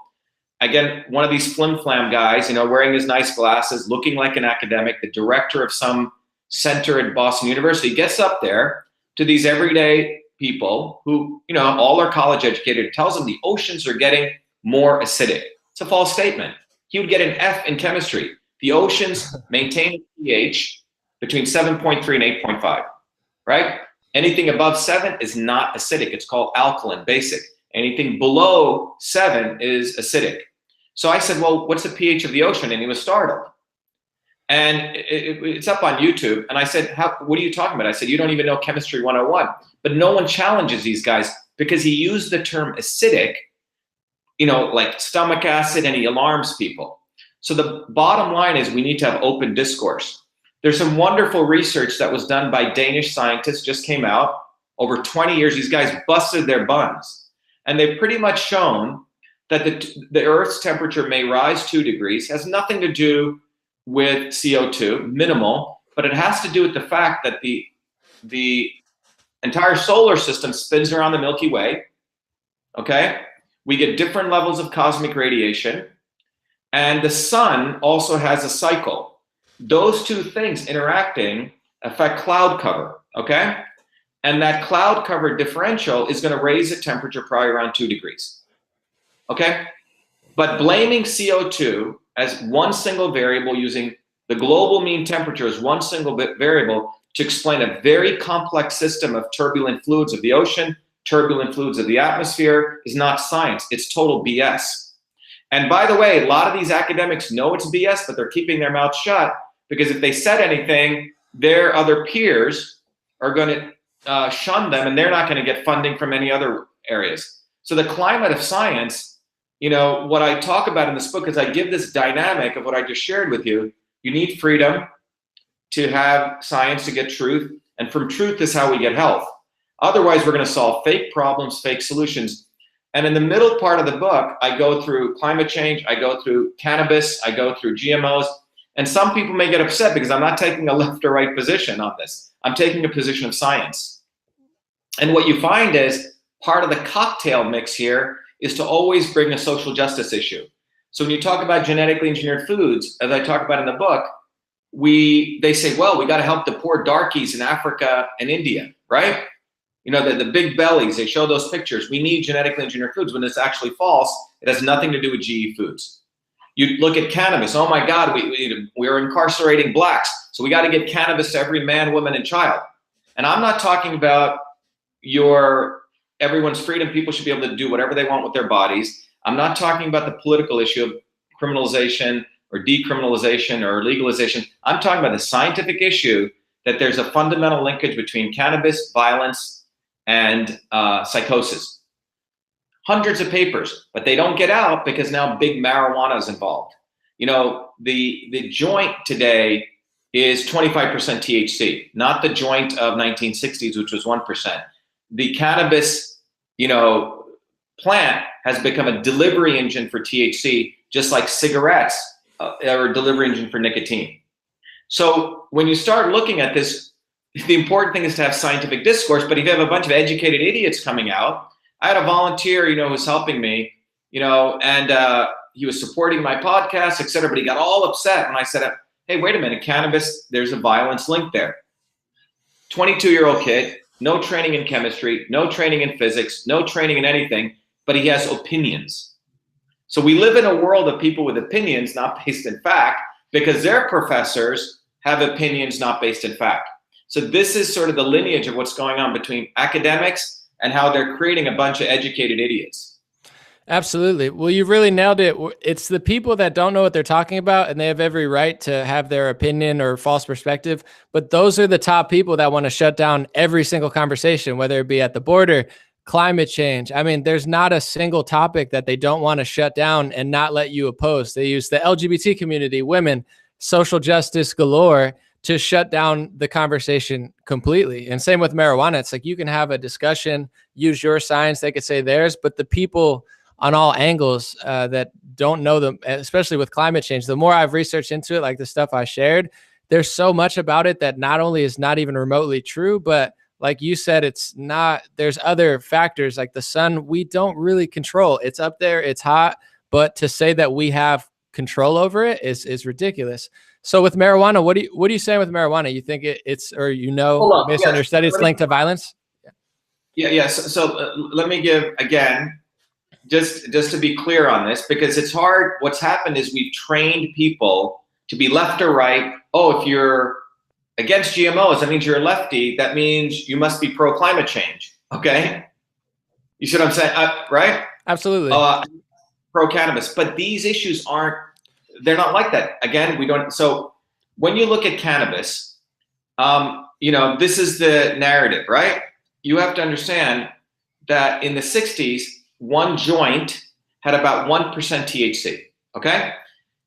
Again, one of these flim-flam guys, you know, wearing his nice glasses, looking like an academic, the director of some center at Boston University, gets up there to these everyday people who, you know, all are college educated, tells them the oceans are getting more acidic. It's a false statement. He would get an F in chemistry. The oceans maintain pH between 7.3 and 8.5, right? Anything above 7 is not acidic. It's called alkaline, basic. Anything below 7 is acidic. So I said, well, what's the pH of the ocean? And he was startled. And it's up on YouTube. And I said, what are you talking about? I said, you don't even know Chemistry 101. But no one challenges these guys because he used the term acidic, you know, like stomach acid, and he alarms people. So the bottom line is we need to have open discourse. There's some wonderful research that was done by Danish scientists, just came out. Over 20 years, these guys busted their buns. And they've pretty much shown that the Earth's temperature may rise 2 degrees, has nothing to do with CO2, minimal, but it has to do with the fact that the entire solar system spins around the Milky Way, okay? We get different levels of cosmic radiation, and the sun also has a cycle. Those two things interacting affect cloud cover, okay? And that cloud cover differential is gonna raise the temperature probably around 2 degrees. Okay, but blaming CO2 as one single variable, using the global mean temperature as one single variable to explain a very complex system of turbulent fluids of the ocean, turbulent fluids of the atmosphere, is not science. It's total BS. And by the way, a lot of these academics know it's BS, but they're keeping their mouths shut because if they said anything, their other peers are going to shun them, and they're not going to get funding from any other areas. So the climate of science, you know, what I talk about in this book is I give this dynamic of what I just shared with you. You need freedom to have science to get truth, and from truth is how we get health. Otherwise, we're going to solve fake problems, fake solutions. And in the middle part of the book, I go through climate change, I go through cannabis, I go through GMOs, and some people may get upset because I'm not taking a left or right position on this. I'm taking a position of science. And what you find is part of the cocktail mix here is to always bring a social justice issue. So when you talk about genetically engineered foods, as I talk about in the book, they say, well, we got to help the poor darkies in Africa and India, right? You know, the big bellies, they show those pictures. We need genetically engineered foods when it's actually false. It has nothing to do with GE foods. You look at cannabis, oh my God, we're incarcerating blacks. So we got to get cannabis to every man, woman, and child. And I'm not talking about everyone's freedom. People should be able to do whatever they want with their bodies. I'm not talking about the political issue of criminalization or decriminalization or legalization. I'm talking about the scientific issue that there's a fundamental linkage between cannabis, violence, and psychosis. Hundreds of papers, but they don't get out because now big marijuana is involved. You know, the joint today is 25% THC, not the joint of 1960s, which was 1%. The cannabis, you know, plant has become a delivery engine for THC, just like cigarettes are a delivery engine for nicotine. So when you start looking at this, the important thing is to have scientific discourse, but if you have a bunch of educated idiots coming out, I had a volunteer, you know, who was helping me, you know, and he was supporting my podcast, et cetera, but he got all upset when I said, hey, wait a minute, cannabis, there's a violence link there. 22-year-old kid, no training in chemistry, no training in physics, no training in anything, but he has opinions. So we live in a world of people with opinions not based in fact, because their professors have opinions not based in fact. So this is sort of the lineage of what's going on between academics and how they're creating a bunch of educated idiots. Absolutely. Well, you really nailed it. It's the people that don't know what they're talking about, and they have every right to have their opinion or false perspective. But those are the top people that want to shut down every single conversation, whether it be at the border, climate change. I mean, there's not a single topic that they don't want to shut down and not let you oppose. They use the LGBT community, women, social justice galore to shut down the conversation completely. And same with marijuana. It's like you can have a discussion, use your science, they could say theirs, but the people on all angles that don't know them, especially with climate change, the more I've researched into it, like the stuff I shared, there's so much about it that not only is not even remotely true, but like you said, it's not, there's other factors like the sun, we don't really control. It's up there, it's hot, but to say that we have control over it is ridiculous. So with marijuana, what are you saying with marijuana? You think it's, or based on your studies, linked to violence? Yeah. So let me give again, just to be clear on this, because it's hard. What's happened is we've trained people to be left or right. Oh, if you're against GMOs, that means you're a lefty. That means you must be pro climate change. Okay, you see what I'm saying, right? Absolutely. Pro cannabis, but these issues they're not like that. Again, we don't. So when you look at cannabis, this is the narrative, right? You have to understand that in the 60s, one joint had about 1% THC. Okay.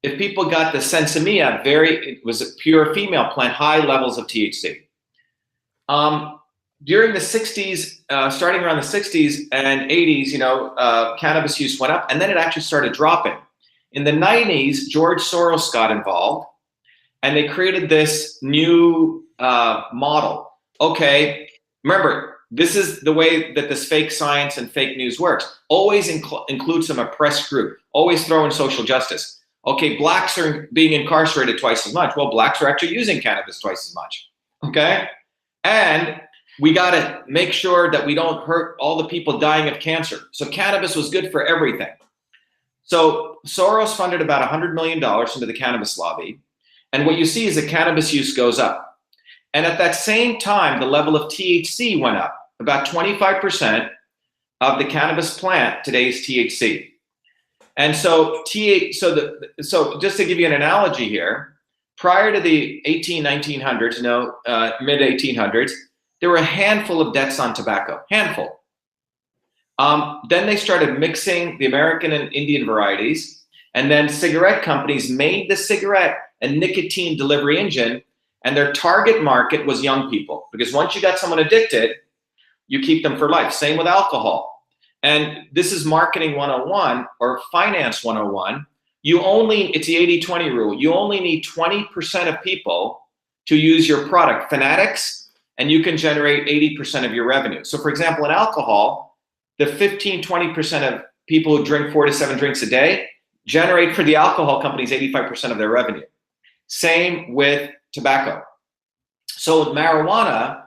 If people got the sensimilla, it was a pure female plant, high levels of THC. During the 60s, starting around the 60s and 80s, cannabis use went up, and then it actually started dropping. In the 90s, George Soros got involved, and they created this new model. Okay, remember, this is the way that this fake science and fake news works. Always include some oppressed group. Always throw in social justice. Okay, blacks are being incarcerated twice as much. Well, blacks are actually using cannabis twice as much. Okay, and we got to make sure that we don't hurt all the people dying of cancer. So cannabis was good for everything. So Soros funded about $100 million into the cannabis lobby. And what you see is that cannabis use goes up. And at that same time, the level of THC went up. About 25% of the cannabis plant today is THC. And so just to give you an analogy here, prior to the 1900s, mid 1800s, there were a handful of deaths on tobacco, handful. Then they started mixing the American and Indian varieties, and then cigarette companies made the cigarette a nicotine delivery engine, and their target market was young people, because once you got someone addicted, you keep them for life. Same with alcohol. And this is marketing 101 or finance 101. It's the 80-20 rule. You only need 20% of people to use your product, fanatics, and you can generate 80% of your revenue. So for example, in alcohol, the 15-20% of people who drink 4 to 7 drinks a day generate for the alcohol companies 85% of their revenue. Same with tobacco. So with marijuana,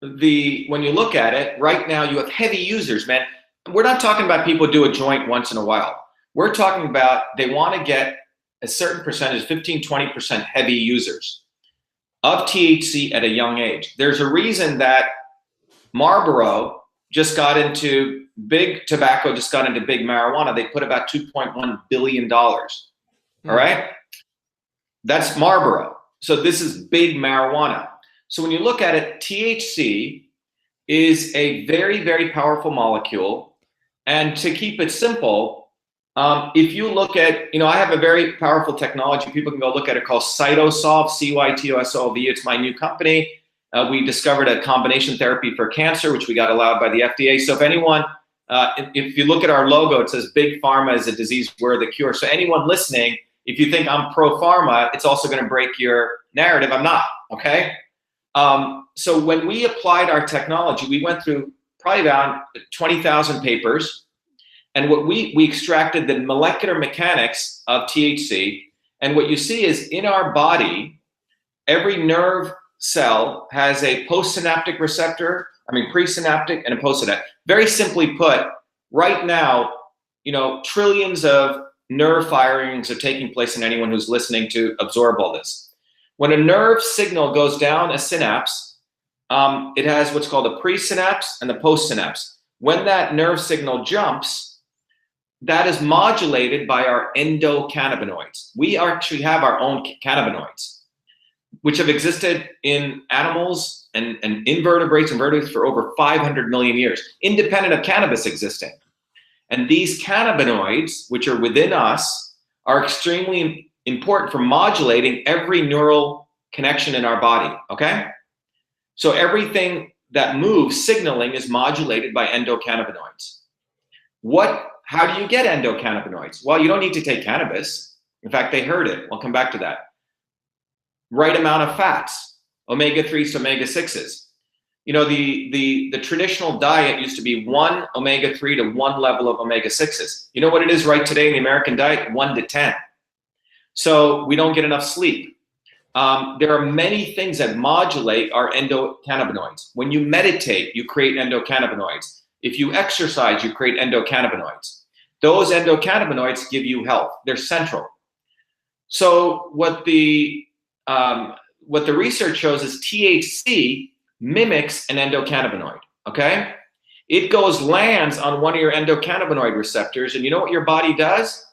when you look at it, right now you have heavy users, man. We're not talking about people who do a joint once in a while. We're talking about they want to get a certain percentage, 15-20% heavy users of THC at a young age. There's a reason that Marlboro just got into big tobacco, just got into big marijuana. They put about $2.1 billion. All right? That's Marlboro. So this is big marijuana. So when you look at it, THC is a very, very powerful molecule. And to keep it simple, if you look at, I have a very powerful technology. People can go look at it called Cytosolve, CYTOSOLV. It's my new company. We discovered a combination therapy for cancer, which we got allowed by the FDA. So if anyone, if you look at our logo, it says big pharma is a disease, we're the cure. So anyone listening, if you think I'm pro pharma, it's also going to break your narrative. I'm not, okay? So when we applied our technology, we went through probably about 20,000 papers. And what we extracted the molecular mechanics of THC. And what you see is in our body, every nerve cell has a postsynaptic receptor, presynaptic and a postsynaptic. Very simply put, right now, trillions of nerve firings are taking place in anyone who's listening to absorb all this. When a nerve signal goes down a synapse, it has what's called a presynapse and the postsynapse. When that nerve signal jumps, that is modulated by our endocannabinoids. We actually have our own cannabinoids, which have existed in animals and invertebrates and vertebrates for over 500 million years, independent of cannabis existing. And these cannabinoids, which are within us, are extremely important for modulating every neural connection in our body, okay? So everything that moves, signaling, is modulated by endocannabinoids. How do you get endocannabinoids? Well, you don't need to take cannabis. In fact, they heard it. I'll come back to that. Right amount of fats, omega-3s to omega-6s. You know, the traditional diet used to be 1 omega-3 to 1 level of omega-6s. You know what it is right today in the American diet? 1 to 10. So we don't get enough sleep. There are many things that modulate our endocannabinoids. When you meditate, you create endocannabinoids. If you exercise, you create endocannabinoids. Those endocannabinoids give you health. They're central. So what the research shows is THC mimics an endocannabinoid, okay? It lands on one of your endocannabinoid receptors, and you know what your body does?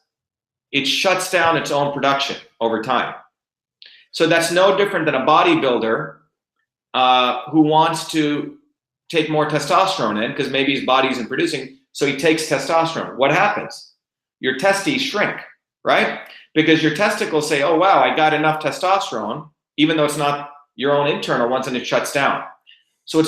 It shuts down its own production over time. So that's no different than a bodybuilder who wants to take more testosterone in because maybe his body isn't producing, so he takes testosterone. What happens? Your testes shrink, right? Because your testicles say, oh, wow, I got enough testosterone, even though it's not your own internal ones, and it shuts down. So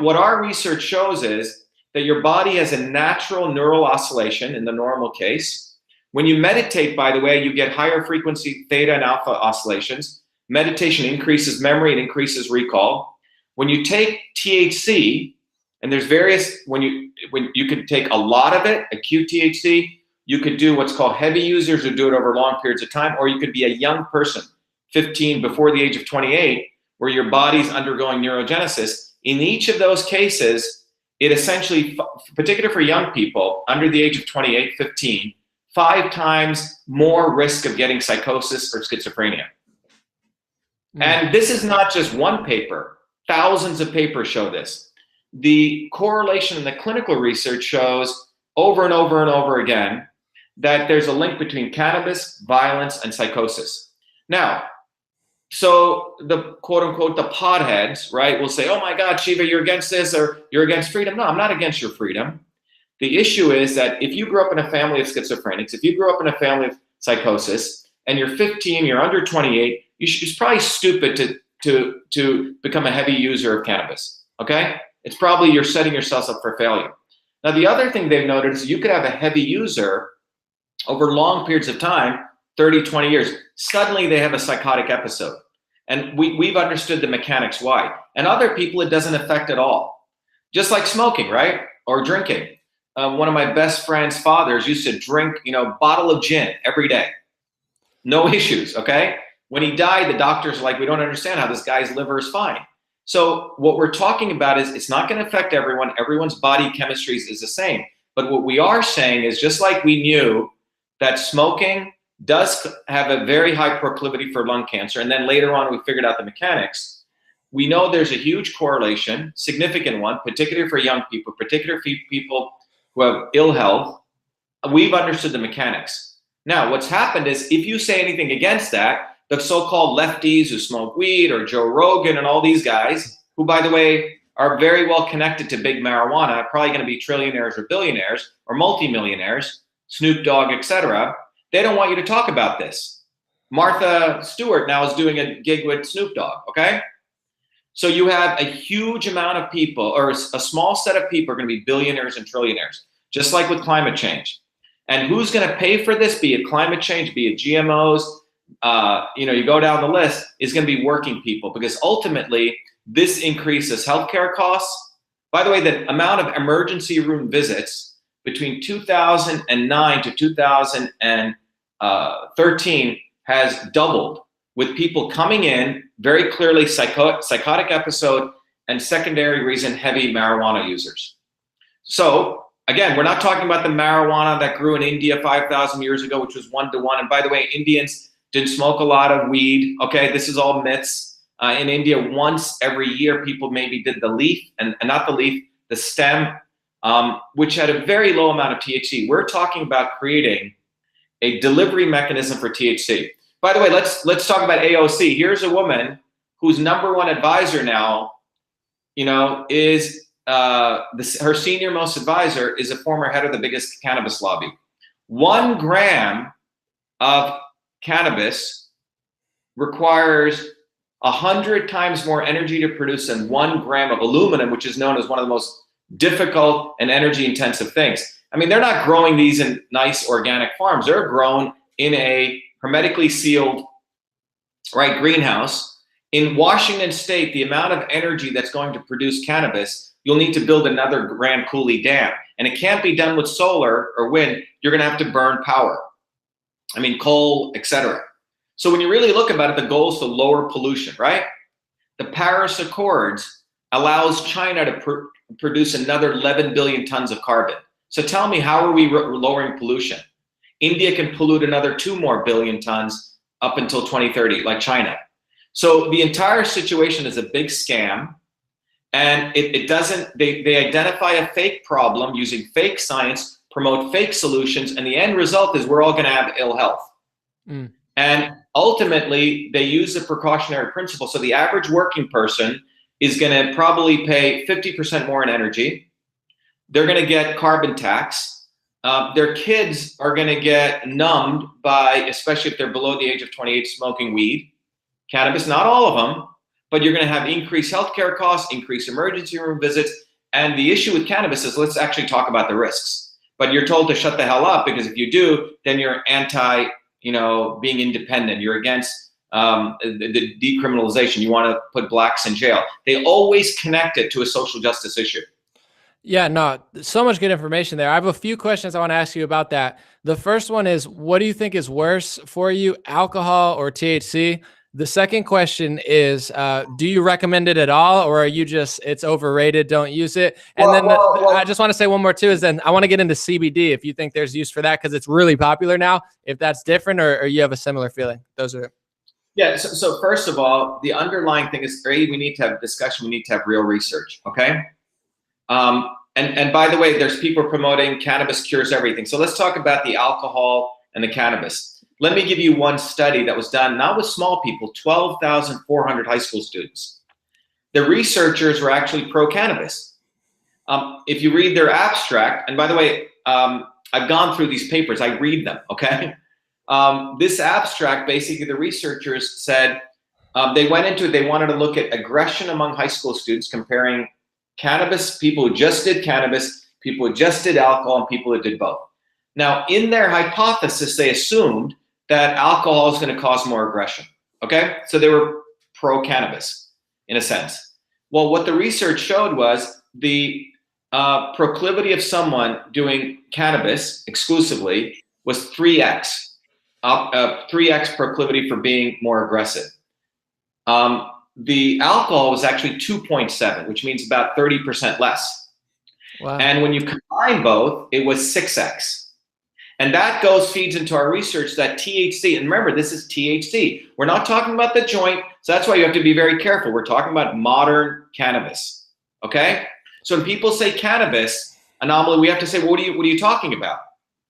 what our research shows is that your body has a natural neural oscillation in the normal case. When you meditate, by the way, you get higher frequency theta and alpha oscillations. Meditation increases memory and increases recall. When you take THC, and there's various, when you could take a lot of it, acute THC, you could do what's called heavy users who do it over long periods of time, or you could be a young person, 15 before the age of 28, where your body's undergoing neurogenesis. In each of those cases, it essentially, particularly for young people under the age of 28, 15, 5 times more risk of getting psychosis or schizophrenia. And this is not just one paper. Thousands of papers show this. The correlation in the clinical research shows over and over and over again that there's a link between cannabis, violence, and psychosis. Now, so the quote unquote, the potheads, right, will say, oh my God, Shiva, you're against this or you're against freedom. No, I'm not against your freedom. The issue is that if you grew up in a family of schizophrenics, if you grew up in a family of psychosis, and you're 15, you're under 28, it's probably stupid to become a heavy user of cannabis, okay? It's probably you're setting yourself up for failure. Now, the other thing they've noted is you could have a heavy user over long periods of time, 30, 20 years. Suddenly they have a psychotic episode. And we've understood the mechanics why. And other people, it doesn't affect at all. Just like smoking, right? Or drinking. One of my best friend's fathers used to drink, a bottle of gin every day. No issues, okay? When he died, the doctors were like, we don't understand how this guy's liver is fine. So what we're talking about is it's not going to affect everyone. Everyone's body chemistry is the same. But what we are saying is just like we knew that smoking does have a very high proclivity for lung cancer, and then later on we figured out the mechanics, we know there's a huge correlation, significant one, particularly for young people, particularly for people who have ill health. We've understood the mechanics. Now, what's happened is if you say anything against that, the so-called lefties who smoke weed or Joe Rogan and all these guys, who, by the way, are very well connected to big marijuana, probably going to be trillionaires or billionaires or multimillionaires, Snoop Dogg, etc., they don't want you to talk about this. Martha Stewart now is doing a gig with Snoop Dogg, okay? So you have a huge amount of people, or a small set of people are going to be billionaires and trillionaires, just like with climate change. And who's going to pay for this, be it climate change, be it GMOs, you go down the list, is going to be working people, because ultimately this increases healthcare costs. By the way, the amount of emergency room visits between 2009 to 2013 has doubled, with people coming in very clearly psychotic episode, and secondary reason, heavy marijuana users. So again, we're not talking about the marijuana that grew in India 5,000 years ago, which was 1-to-1. And by the way, Indians didn't smoke a lot of weed. Okay, this is all myths. In India, once every year, people maybe did the leaf, and not the leaf, the stem, which had a very low amount of THC. We're talking about creating a delivery mechanism for THC. By the way, let's talk about AOC. Here's a woman whose #1 advisor now, is her senior most advisor is a former head of the biggest cannabis lobby. 1 gram of cannabis requires 100 times more energy to produce than 1 gram of aluminum, which is known as one of the most difficult and energy intensive things. I mean, they're not growing these in nice organic farms. They're grown in a hermetically sealed, right, greenhouse. In Washington State, the amount of energy that's going to produce cannabis, you'll need to build another Grand Coulee Dam. And it can't be done with solar or wind. You're going to have to burn power. I mean, coal, etc. So when you really look about it, the goal is to lower pollution, right? The Paris Accords allows China to produce another 11 billion tons of carbon. So tell me, how are we lowering pollution? India can pollute another 2 more billion tons up until 2030, like China. So the entire situation is a big scam, and it doesn't, they identify a fake problem using fake science, promote fake solutions, and the end result is we're all gonna have ill health. And ultimately, they use the precautionary principle. So the average working person is gonna probably pay 50% more in energy. They're gonna get carbon tax. Their kids are gonna get numbed by, especially if they're below the age of 28, smoking weed. Cannabis, not all of them, but you're going to have increased healthcare costs, increased emergency room visits. And the issue with cannabis is, let's actually talk about the risks. But you're told to shut the hell up, because if you do, then you're anti, being independent. You're against the decriminalization. You want to put blacks in jail. They always connect it to a social justice issue. Yeah, no, so much good information there. I have a few questions I want to ask you about that. The first one is, what do you think is worse for you, alcohol or THC? The second question is, do you recommend it at all, or are you just, it's overrated, don't use it? And I just want to say one more too, is then I want to get into CBD, if you think there's use for that, because it's really popular now, if that's different, or you have a similar feeling. Those are. Yeah, so first of all, the underlying thing is, we need to have discussion, we need to have real research, okay? And by the way, there's people promoting cannabis cures everything. So let's talk about the alcohol and the cannabis. Let me give you one study that was done, not with small people, 12,400 high school students. The researchers were actually pro-cannabis. If you read their abstract, and by the way, I've gone through these papers, I read them, okay? This abstract, basically the researchers said, they went into it, they wanted to look at aggression among high school students, comparing cannabis, people who just did cannabis, people who just did alcohol, and people who did both. Now, in their hypothesis, they assumed that alcohol is going to cause more aggression, okay? So they were pro-cannabis, in a sense. Well, what the research showed was the proclivity of someone doing cannabis exclusively was 3x, 3x proclivity for being more aggressive. The alcohol was actually 2.7, which means about 30% less. Wow. And when you combine both, it was 6x. And that feeds into our research that THC, and remember, this is THC. We're not talking about the joint, so that's why you have to be very careful. We're talking about modern cannabis, okay? So when people say cannabis, An0maly, we have to say, what are you talking about?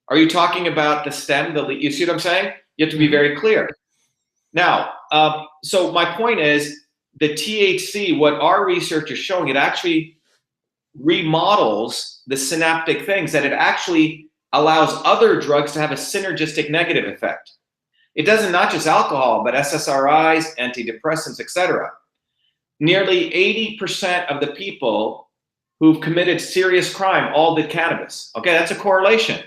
Are you talking about the stem, you see what I'm saying? You have to be very clear. Now, so my point is, the THC, what our research is showing, it actually remodels the synaptic things, that it actually allows other drugs to have a synergistic negative effect. It doesn't, not just alcohol, but SSRIs, antidepressants, etc. Nearly 80% of the people who've committed serious crime all did cannabis. Okay, that's a correlation.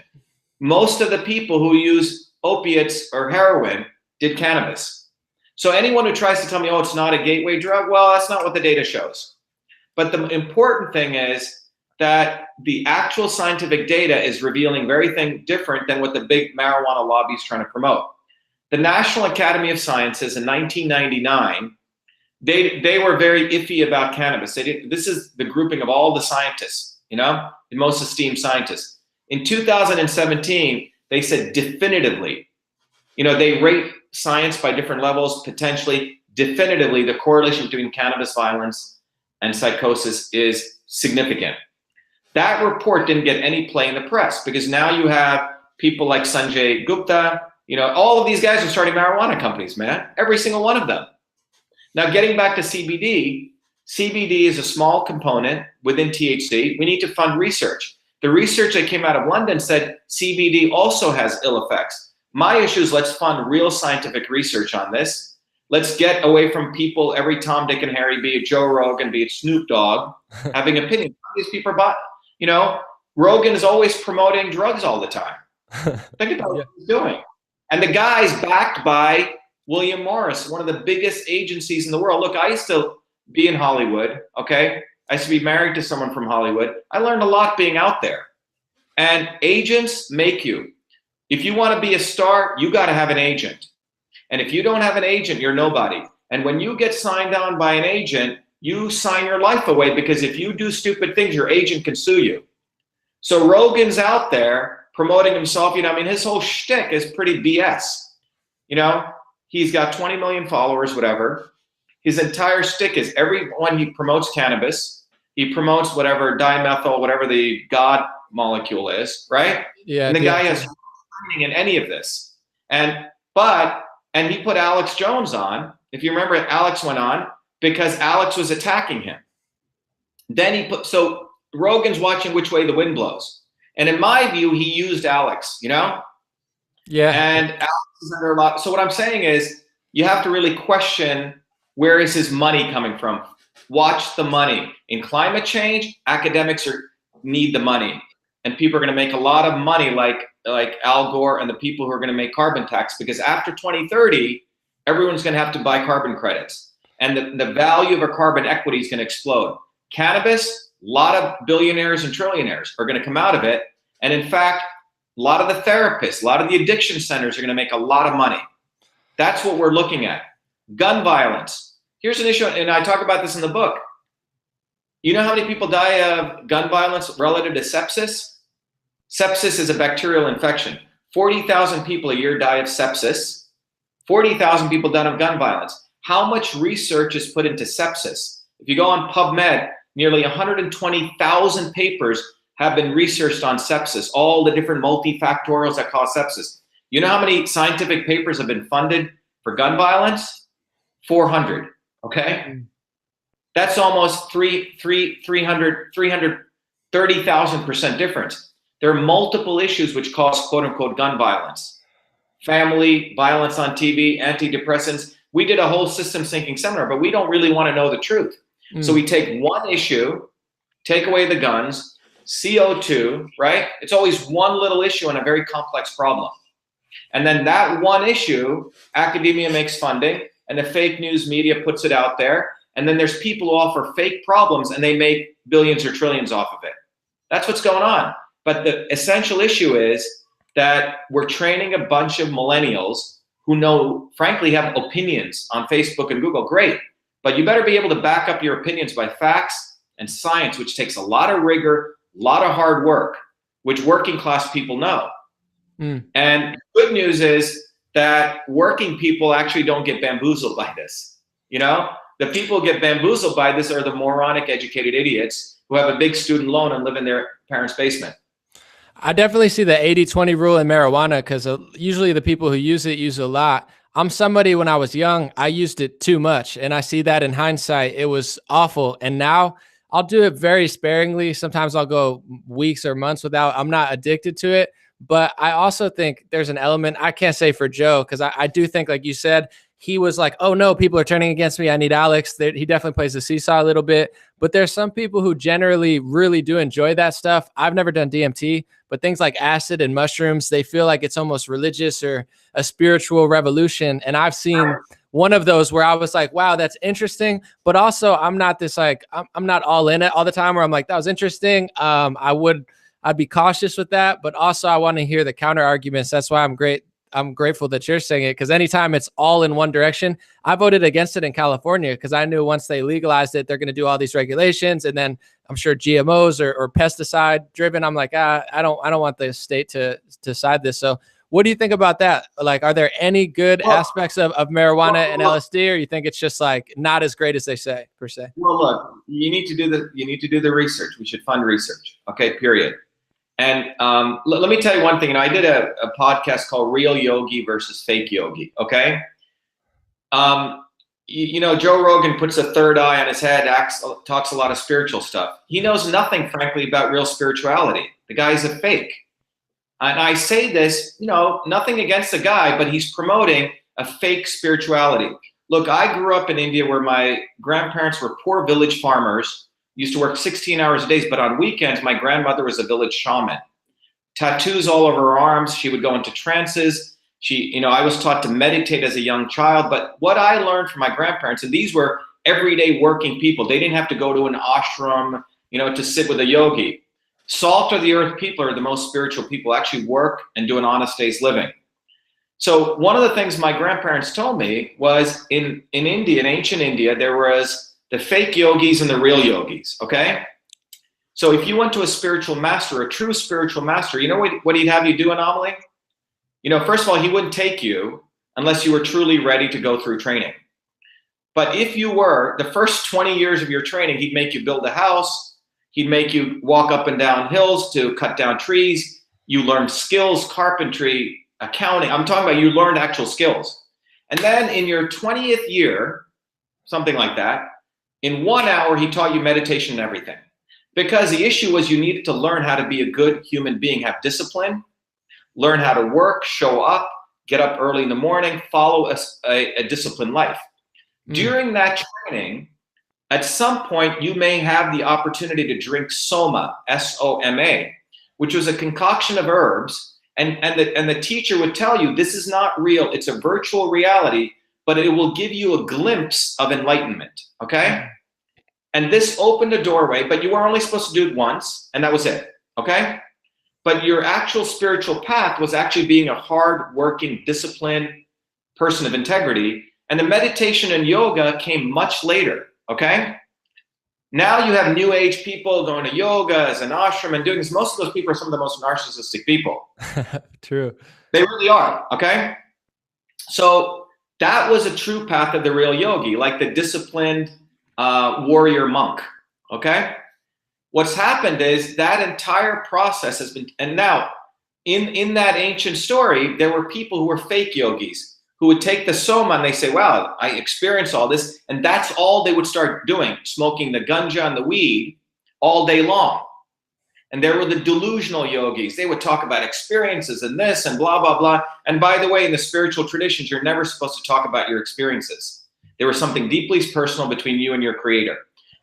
Most of the people who use opiates or heroin did cannabis. So anyone who tries to tell me, oh, it's not a gateway drug, well, that's not what the data shows. But the important thing is that the actual scientific data is revealing very different than what the big marijuana lobby is trying to promote. The National Academy of Sciences in 1999, they were very iffy about cannabis. This is the grouping of all the scientists, the most esteemed scientists. In 2017, they said definitively, they rate science by different levels, potentially, definitively, the correlation between cannabis violence and psychosis is significant. That report didn't get any play in the press, because now you have people like Sanjay Gupta, all of these guys are starting marijuana companies, man, every single one of them. Now, getting back to CBD, CBD is a small component within THC. We need to fund research. The research that came out of London said CBD also has ill effects. My issue is, let's fund real scientific research on this. Let's get away from people, every Tom, Dick, and Harry, be it Joe Rogan, be it Snoop Dogg, having opinions. These people are, Rogan is always promoting drugs all the time. Think about what he's doing. And the guy's backed by William Morris, one of the biggest agencies in the world. Look, I used to be in Hollywood, okay? I used to be married to someone from Hollywood. I learned a lot being out there. And agents make you. If you want to be a star, you got to have an agent. And if you don't have an agent, you're nobody. And when you get signed on by an agent, you sign your life away, because if you do stupid things, your agent can sue you. So Rogan's out there promoting himself. His whole shtick is pretty BS. He's got 20 million followers, whatever. His entire shtick is everyone he promotes cannabis. He promotes whatever dimethyl, whatever the God molecule is, right? Yeah. And the guy has no training in any of this. And he put Alex Jones on. If you remember, Alex went on because Alex was attacking him. So Rogan's watching which way the wind blows. And in my view, he used Alex, Yeah. And Alex is under a lot. So what I'm saying is, you have to really question, where is his money coming from? Watch the money. In climate change, academics need the money. And people are going to make a lot of money, like Al Gore and the people who are going to make carbon tax, because after 2030, everyone's going to have to buy carbon credits. And the value of a carbon equity is going to explode. Cannabis, a lot of billionaires and trillionaires are going to come out of it. And in fact, a lot of the therapists, a lot of the addiction centers are going to make a lot of money. That's what we're looking at. Gun violence. Here's an issue, and I talk about this in the book. You know how many people die of gun violence relative to sepsis? Sepsis is a bacterial infection. 40,000 people a year die of sepsis. 40,000 people die of gun violence. How much research is put into sepsis? If you go on PubMed, nearly 120,000 papers have been researched on sepsis, all the different multifactorials that cause sepsis. You know how many scientific papers have been funded for gun violence? 400, okay? That's almost 330,000% difference. There are multiple issues which cause quote unquote gun violence. Family, violence on TV, antidepressants. We did a whole system syncing seminar, but we don't really want to know the truth. So we take one issue, take away the guns, CO2, right? It's always one little issue in a very complex problem. And then that one issue, academia makes funding, and the fake news media puts it out there. And then there's people who offer fake problems, and they make billions or trillions off of it. That's what's going on. But the essential issue is that we're training a bunch of millennials who frankly, have opinions on Facebook and Google. Great. But you better be able to back up your opinions by facts and science, which takes a lot of rigor, a lot of hard work, which working class people know. And good news is that working people actually don't get bamboozled by this. The people who get bamboozled by this are the moronic educated idiots who have a big student loan and live in their parents' basement. I definitely see the 80-20 rule in marijuana, because usually the people who use it use a lot. I'm somebody, when I was young, I used it too much. And I see that in hindsight, it was awful. And now I'll do it very sparingly. Sometimes I'll go weeks or months without. I'm not addicted to it. But I also think there's an element, I can't say for Joe, because I do think, like you said, he was like, oh no, people are turning against me. I need Alex. He definitely plays the seesaw a little bit. But there's some people who generally really do enjoy that stuff. I've never done DMT, but things like acid and mushrooms, they feel like it's almost religious or a spiritual revolution. And I've seen one of those where I was like, wow, that's interesting. But also I'm not this like, I'm not all in it all the time where I'm like, that was interesting. I'd be cautious with that, but also I want to hear the counter arguments. That's why I'm grateful that you're saying it, because anytime it's all in one direction, I voted against it in California because I knew once they legalized it, they're going to do all these regulations, and then I'm sure GMOs or pesticide driven. I'm like, I don't want the state to decide this. So what do you think about that? Like, are there any good aspects of marijuana and LSD, or you think it's just like not as great as they say per se? Well, look, you need to do the research. We should fund research. Okay, period. And let me tell you one thing. I did a podcast called Real Yogi versus Fake Yogi. Okay. Joe Rogan puts a third eye on his head, talks a lot of spiritual stuff. He knows nothing, frankly, about real spirituality. The guy's a fake. And I say this, nothing against the guy, but he's promoting a fake spirituality. Look, I grew up in India where my grandparents were poor village farmers, used to work 16 hours a day, but on weekends, my grandmother was a village shaman. Tattoos all over her arms. She would go into trances. I was taught to meditate as a young child, but what I learned from my grandparents, and these were everyday working people. They didn't have to go to an ashram, to sit with a yogi. Salt of the earth people are the most spiritual people, actually work and do an honest day's living. So one of the things my grandparents told me was in India, in ancient India, there was the fake yogis and the real yogis, okay? So if you went to a spiritual master, a true spiritual master, you know what he'd have you do, An0maly? First of all, he wouldn't take you unless you were truly ready to go through training. But if you were, the first 20 years of your training, he'd make you build a house, he'd make you walk up and down hills to cut down trees, you learn skills, carpentry, accounting. I'm talking about you learned actual skills. And then in your 20th year, something like that, in 1 hour, he taught you meditation and everything. Because the issue was you needed to learn how to be a good human being, have discipline, learn how to work, show up, get up early in the morning, follow a disciplined life. During that training, at some point, you may have the opportunity to drink soma, S-O-M-A, which was a concoction of herbs. And the teacher would tell you, this is not real, it's a virtual reality, but it will give you a glimpse of enlightenment, okay? And this opened a doorway, but you were only supposed to do it once, and that was it, okay? But your actual spiritual path was actually being a hard-working, disciplined person of integrity, and the meditation and yoga came much later, okay? Now you have new age people going to yoga as an ashram and doing this. Most of those people are some of the most narcissistic people. True. They really are, okay? So that was a true path of the real yogi, like the disciplined warrior monk, okay? What's happened is that entire process has been, and now in that ancient story, there were people who were fake yogis who would take the soma and they say, wow, I experienced all this. And that's all they would start doing, smoking the ganja and the weed all day long. And there were the delusional yogis. They would talk about experiences and this and blah, blah, blah. And by the way, in the spiritual traditions, you're never supposed to talk about your experiences. There was something deeply personal between you and your creator.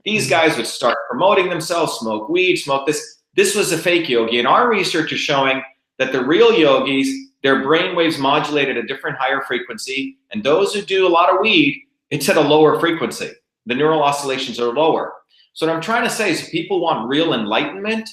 These guys would start promoting themselves, smoke weed, smoke this. This was a fake yogi. And our research is showing that the real yogis, their brain waves modulate at a different higher frequency. And those who do a lot of weed, it's at a lower frequency. The neural oscillations are lower. So what I'm trying to say is if people want real enlightenment,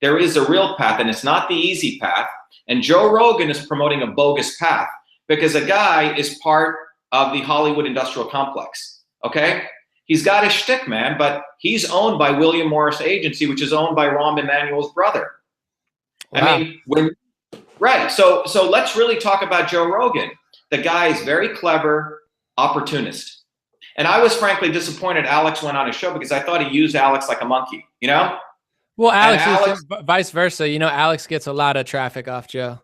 there is a real path, and it's not the easy path. And Joe Rogan is promoting a bogus path because a guy is part of the Hollywood industrial complex, okay? He's got his shtick, man, but he's owned by William Morris Agency, which is owned by Rahm Emanuel's brother. Wow. I mean, right, so let's really talk about Joe Rogan. The guy is very clever, opportunist. And I was frankly disappointed Alex went on his show because I thought he used Alex like a monkey, you know? Well, Alex is vice versa. You know, Alex gets a lot of traffic off Joe.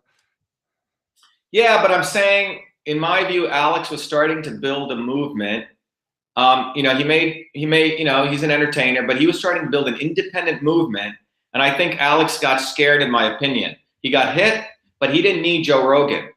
Yeah, but I'm saying, in my view, Alex was starting to build a movement. You know, he made, you know, he's an entertainer, but he was starting to build an independent movement. And I think Alex got scared, in my opinion. He got hit, but he didn't need Joe Rogan.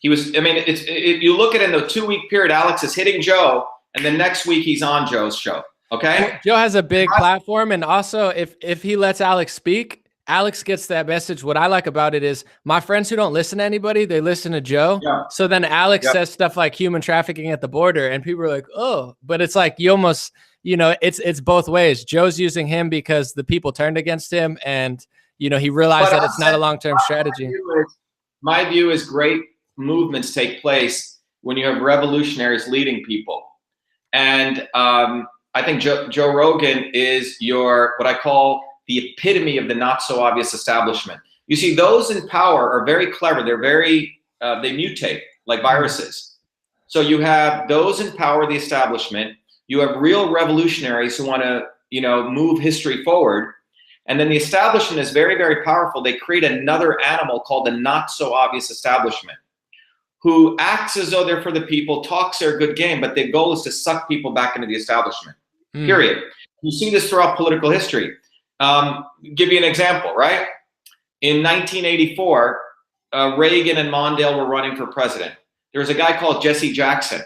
He was, I mean, you look at it in the 2-week period, Alex is hitting Joe, and the next week he's on Joe's show. Okay. Joe has a big platform, and also if he lets Alex speak, Alex gets that message. What I like about it is my friends who don't listen to anybody, they listen to Joe. Yeah. So then Alex says stuff like human trafficking at the border, and people are like, oh, but it's like you almost, you know, it's both ways. Joe's using him because the people turned against him, and you know he realized that it's not a long-term strategy. My view is great movements take place when you have revolutionaries leading people, and I think Joe Rogan is what I call the epitome of the not so obvious establishment. You see, those in power are very clever. They're very, they mutate like viruses. So you have those in power, the establishment. You have real revolutionaries who want to, you know, move history forward. And then the establishment is very, very powerful. They create another animal called the not so obvious establishment, who acts as though they're for the people, talks their good game, but their goal is to suck people back into the establishment, period. You see this throughout political history. Give you an example, right? In 1984, Reagan and Mondale were running for president. There was a guy called Jesse Jackson.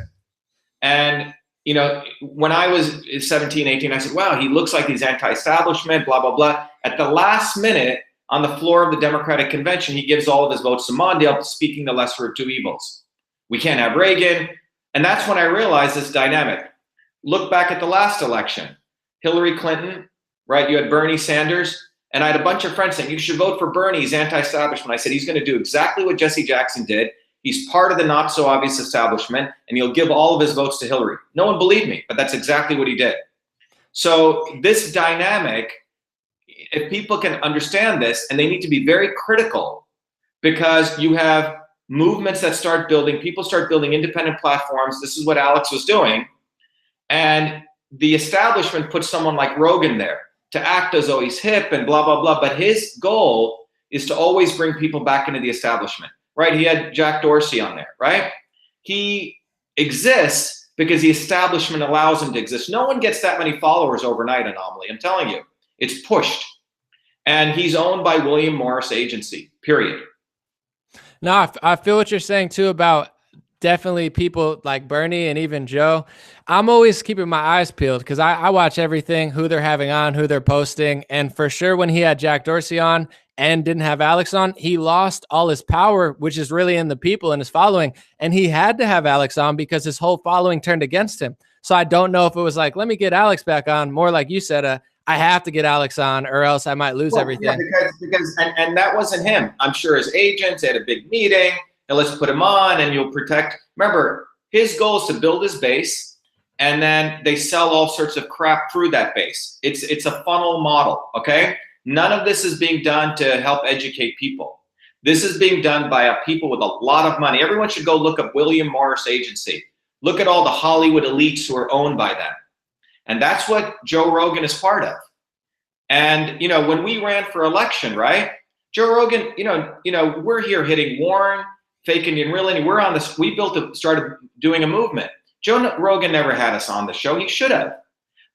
And, when I was 17, 18, I said, wow, he looks like he's anti-establishment, blah, blah, blah. At the last minute, on the floor of the Democratic Convention, he gives all of his votes to Mondale, speaking the lesser of two evils. We can't have Reagan. And that's when I realized this dynamic. Look back at the last election. Hillary Clinton, right? You had Bernie Sanders. And I had a bunch of friends saying, you should vote for Bernie. He's anti-establishment. I said, he's going to do exactly what Jesse Jackson did. He's part of the not so obvious establishment, and he'll give all of his votes to Hillary. No one believed me, but that's exactly what he did. So this dynamic, if people can understand this, and they need to be very critical, because you have movements that start building, people start building independent platforms. This is what Alex was doing. And the establishment puts someone like Rogan there to act as though he's hip and blah, blah, blah. But his goal is to always bring people back into the establishment. Right? He had Jack Dorsey on there, right? He exists because the establishment allows him to exist. No one gets that many followers overnight, An0maly. I'm telling you, it's pushed. And he's owned by William Morris Agency, period. No, I feel what you're saying too about definitely people like Bernie and even Joe. I'm always keeping my eyes peeled because I watch everything, who they're having on, who they're posting. And for sure, when he had Jack Dorsey on and didn't have Alex on, he lost all his power, which is really in the people and his following. And he had to have Alex on because his whole following turned against him. So I don't know if it was like, let me get Alex back on, more like you said, I have to get Alex on or else I might lose everything. Yeah, because that wasn't him. I'm sure his agents had a big meeting and let's put him on and you'll protect. Remember, his goal is to build his base and then they sell all sorts of crap through that base. It's a funnel model, okay? None of this is being done to help educate people. This is being done by people with a lot of money. Everyone should go look up William Morris Agency. Look at all the Hollywood elites who are owned by them. And that's what Joe Rogan is part of. And, when we ran for election, right? Joe Rogan, we're here hitting Warren, fake Indian, real Indian. We're on this, we started doing a movement. Joe Rogan never had us on the show. He should have.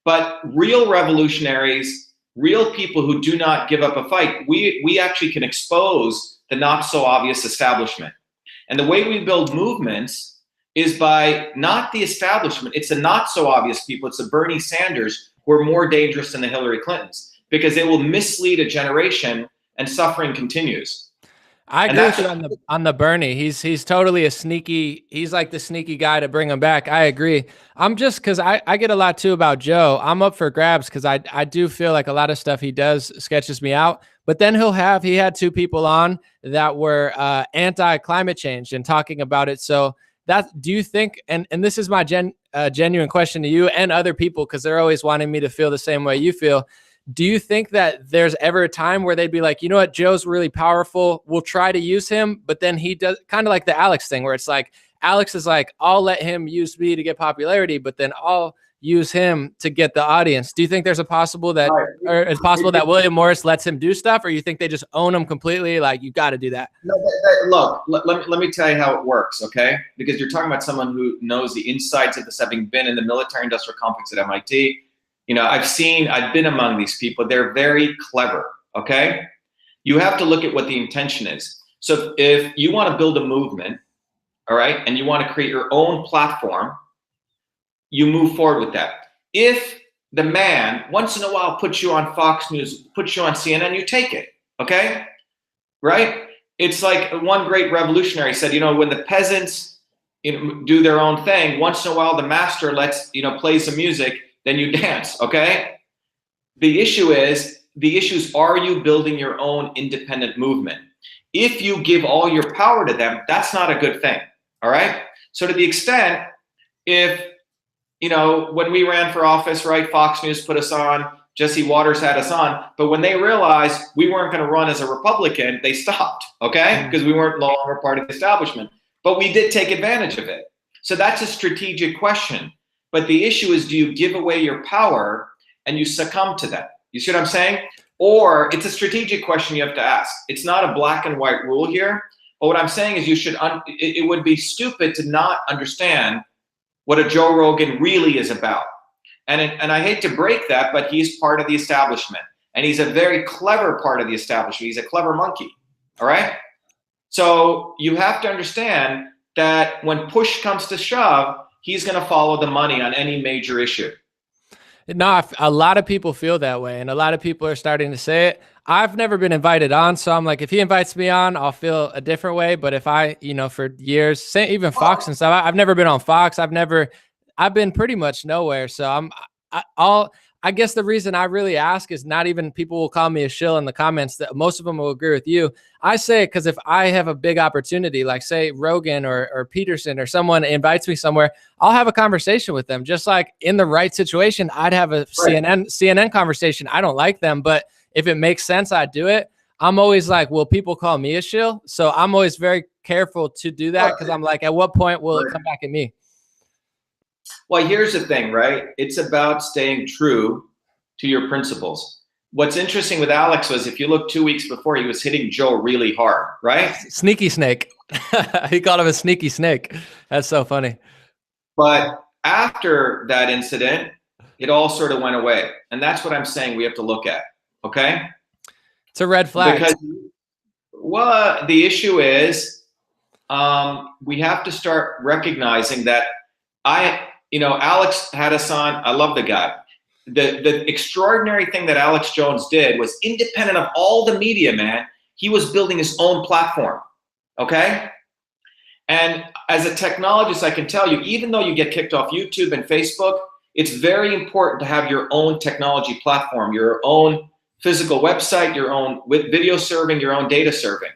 But real revolutionaries, real people who do not give up a fight, we actually can expose the not so obvious establishment. And the way we build movements is by not the establishment, it's the not so obvious people, it's the Bernie Sanders who are more dangerous than the Hillary Clintons because they will mislead a generation and suffering continues. I agree with you on the Bernie. He's totally a sneaky, he's like the sneaky guy to bring him back. I agree. I'm just, because I get a lot too about Joe. I'm up for grabs because I do feel like a lot of stuff he does sketches me out. But then he had two people on that were anti-climate change and talking about it. So do you think, and this is my genuine question to you and other people, because they're always wanting me to feel the same way you feel. Do you think that there's ever a time where they'd be like, you know what, Joe's really powerful, we'll try to use him, but then he does kind of like the Alex thing where it's like, Alex is like, I'll let him use me to get popularity, but then I'll use him to get the audience. Do you think there's a possible that, or it's possible that William Morris lets him do stuff, or you think they just own him completely? Like, you got to do that. No, look, let me tell you how it works, okay? Because you're talking about someone who knows the insides of this, having been in the military-industrial complex at MIT. I've been among these people. They're very clever, okay? You have to look at what the intention is. So if you want to build a movement, all right, and you want to create your own platform, you move forward with that. If the man once in a while puts you on Fox News, puts you on CNN, you take it, okay? Right? It's like one great revolutionary said, when the peasants do their own thing, once in a while the master plays some music, then you dance, okay? The issue is, are you building your own independent movement? If you give all your power to them, that's not a good thing, all right? So to the extent, if, when we ran for office, right, Fox News put us on, Jesse Waters had us on, but when they realized we weren't gonna run as a Republican, they stopped, okay? Because we weren't no longer part of the establishment. But we did take advantage of it. So that's a strategic question. But the issue is, do you give away your power and you succumb to that? You see what I'm saying? Or it's a strategic question you have to ask. It's not a black and white rule here. But what I'm saying is it would be stupid to not understand what a Joe Rogan really is about. And I hate to break that, but he's part of the establishment. And he's a very clever part of the establishment. He's a clever monkey, all right? So you have to understand that when push comes to shove, he's going to follow the money on any major issue. No, a lot of people feel that way, and a lot of people are starting to say it. I've never been invited on, so I'm like, if he invites me on, I'll feel a different way. But if I, for years, say even Fox and stuff, I've never been on Fox. I've been pretty much nowhere. So I guess the reason I really ask is not even people will call me a shill in the comments, that most of them will agree with you. I say it because if I have a big opportunity, like say Rogan or Peterson or someone invites me somewhere, I'll have a conversation with them. Just like in the right situation, I'd have a CNN conversation. I don't like them, but if it makes sense, I'd do it. I'm always like, will people call me a shill? So I'm always very careful to do that because I'm like, at what point will it come back at me? Well, here's the thing, right? It's about staying true to your principles. What's interesting with Alex was if you look 2 weeks before, he was hitting Joe really hard, right? Sneaky snake. He called him a sneaky snake. That's so funny. But after that incident, it all sort of went away. And that's what I'm saying we have to look at, okay? It's a red flag. Because, well, the issue is we have to start recognizing that Alex had us on. I love the guy. The extraordinary thing that Alex Jones did was independent of all the media, man. He was building his own platform, okay? And as a technologist, I can tell you, even though you get kicked off YouTube and Facebook, it's very important to have your own technology platform, your own physical website, your own video serving, your own data serving.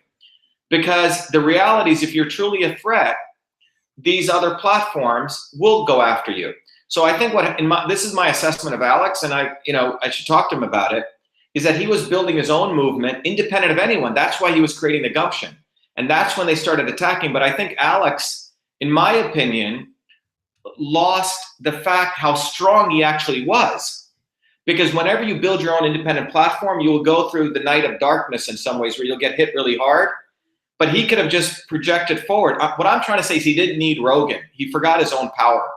Because the reality is, if you're truly a threat, these other platforms will go after you. So I think this is my assessment of Alex, and I should talk to him about it, is that he was building his own movement independent of anyone. That's why he was creating the gumption. And that's when they started attacking. But I think Alex, in my opinion, lost the fact how strong he actually was. Because whenever you build your own independent platform, you will go through the night of darkness in some ways where you'll get hit really hard. But he could have just projected forward. What I'm trying to say is he didn't need Rogan. He forgot his own power,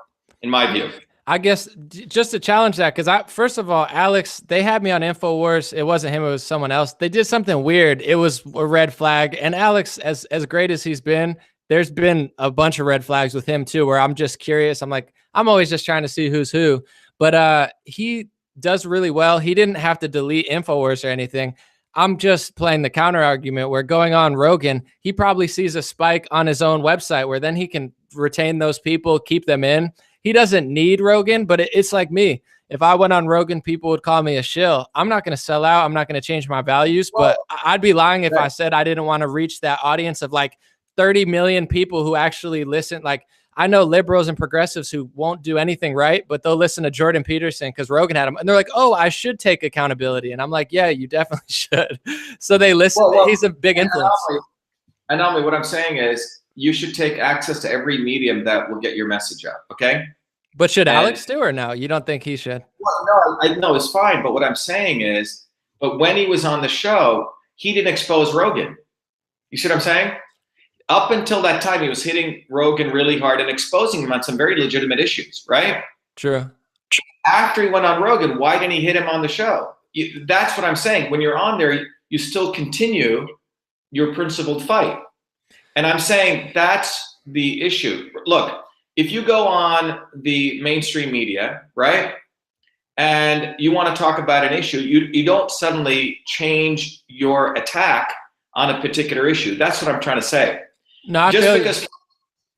in my view. I guess just to challenge that, because first of all, Alex, they had me on InfoWars. It wasn't him, it was someone else. They did something weird. It was a red flag. And Alex, as great as he's been, there's been a bunch of red flags with him too, where I'm just curious. I'm like, I'm always just trying to see who's who. But he does really well. He didn't have to delete InfoWars or anything. I'm just playing the counter argument where going on Rogan, he probably sees a spike on his own website where then he can retain those people, keep them in. He doesn't need Rogan, but it's like me. If I went on Rogan, people would call me a shill. I'm not going to sell out. I'm not going to change my values, but I'd be lying if I said I didn't want to reach that audience of like 30 million people who actually listen. Like, I know liberals and progressives who won't do anything right, but they'll listen to Jordan Peterson because Rogan had him. And they're like, oh, I should take accountability. And I'm like, yeah, you definitely should. So they listen. Well, he's a big influence. An0maly, what I'm saying is you should take access to every medium that will get your message out, okay? But should Alex do or no? You don't think he should? Well, no, I know it's fine. But what I'm saying is, but when he was on the show, he didn't expose Rogan. You see what I'm saying? Up until that time, he was hitting Rogan really hard and exposing him on some very legitimate issues, right? True. After he went on Rogan, why didn't he hit him on the show? That's what I'm saying. When you're on there, you still continue your principled fight. And I'm saying that's the issue. Look, if you go on the mainstream media, right, and you want to talk about an issue, you don't suddenly change your attack on a particular issue. That's what I'm trying to say. No, just because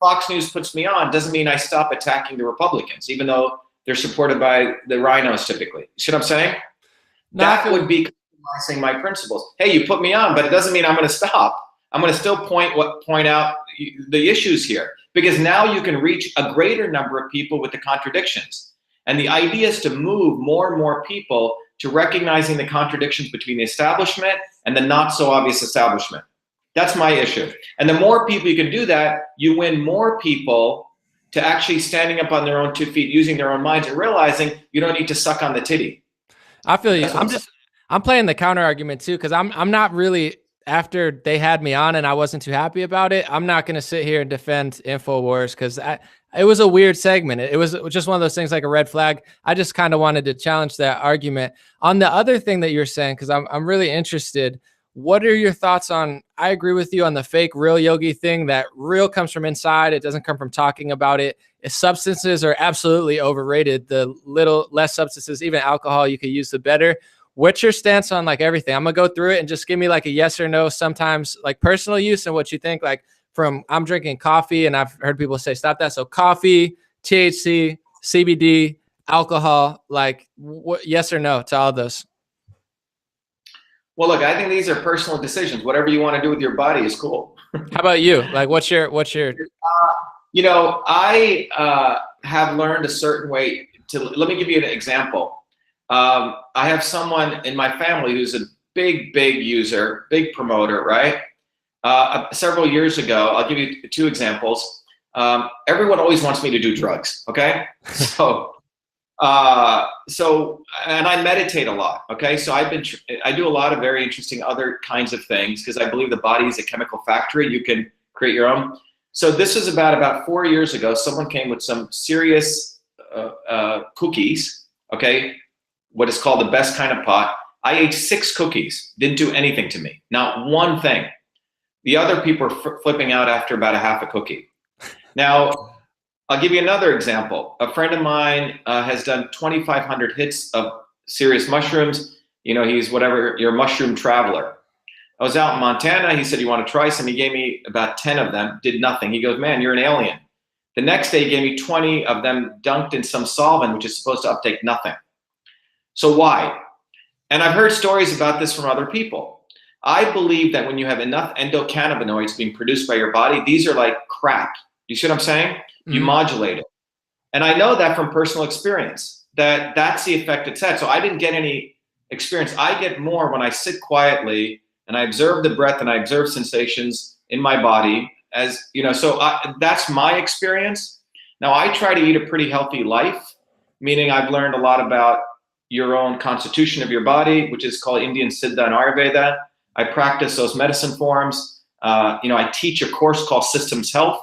Fox News puts me on doesn't mean I stop attacking the Republicans, even though they're supported by the rhinos typically. You see what I'm saying? No, that would be compromising my principles. Hey, you put me on, but it doesn't mean I'm going to stop. I'm going to still point out the issues here, because now you can reach a greater number of people with the contradictions. And the idea is to move more and more people to recognizing the contradictions between the establishment and the not so obvious establishment. That's my issue. And the more people you can do that, you win more people to actually standing up on their own 2 feet, using their own minds, and realizing you don't need to suck on the titty. I feel you. I'm playing the counter argument too, because I'm not really, after they had me on and I wasn't too happy about it, I'm not going to sit here and defend InfoWars because it was a weird segment. It was just one of those things like a red flag. I just kind of wanted to challenge that argument. On the other thing that you're saying, because I'm really interested, What are your thoughts on, I agree with you on the fake real yogi thing, that real comes from inside. It doesn't come from talking about it. Substances are absolutely overrated. The little less substances, even alcohol, you could use the better. What's your stance on like everything? I'm gonna go through it and just give me like a yes or no, sometimes like personal use and what you think. Like from, I'm drinking coffee and I've heard people say stop that. So coffee, THC, CBD, alcohol, like what, yes or no to all those? Well, look, I think these are personal decisions. Whatever you want to do with your body is cool. How about you? Like, what's your? You know, I have learned a certain way to. Let me give you an example. I have someone in my family who's a big user, big promoter, right? Several years ago, I'll give you two examples. Everyone always wants me to do drugs. Okay, so and I meditate a lot. Okay, so I do a lot of very interesting other kinds of things because I believe the body is a chemical factory. You can create your own. So this was about 4 years ago. Someone came with some serious cookies. Okay, what is called the best kind of pot. I ate 6 cookies. Didn't do anything to me. Not one thing. The other people are flipping out after about a half a cookie. Now, I'll give you another example. A friend of mine has done 2,500 hits of serious mushrooms. You know, he's whatever, your mushroom traveler. I was out in Montana. He said, you want to try some? He gave me about 10 of them, did nothing. He goes, man, you're an alien. The next day, he gave me 20 of them dunked in some solvent, which is supposed to uptake nothing. So why? And I've heard stories about this from other people. I believe that when you have enough endocannabinoids being produced by your body, these are like crack. You see what I'm saying? You modulate it. And I know that from personal experience, that that's the effect it's had. So I didn't get any experience. I get more when I sit quietly and I observe the breath and I observe sensations in my body, as you know, so that's my experience. Now I try to eat a pretty healthy life, meaning I've learned a lot about your own constitution of your body, which is called Indian Siddha and Ayurveda. I practice those medicine forms. You know, I teach a course called Systems Health,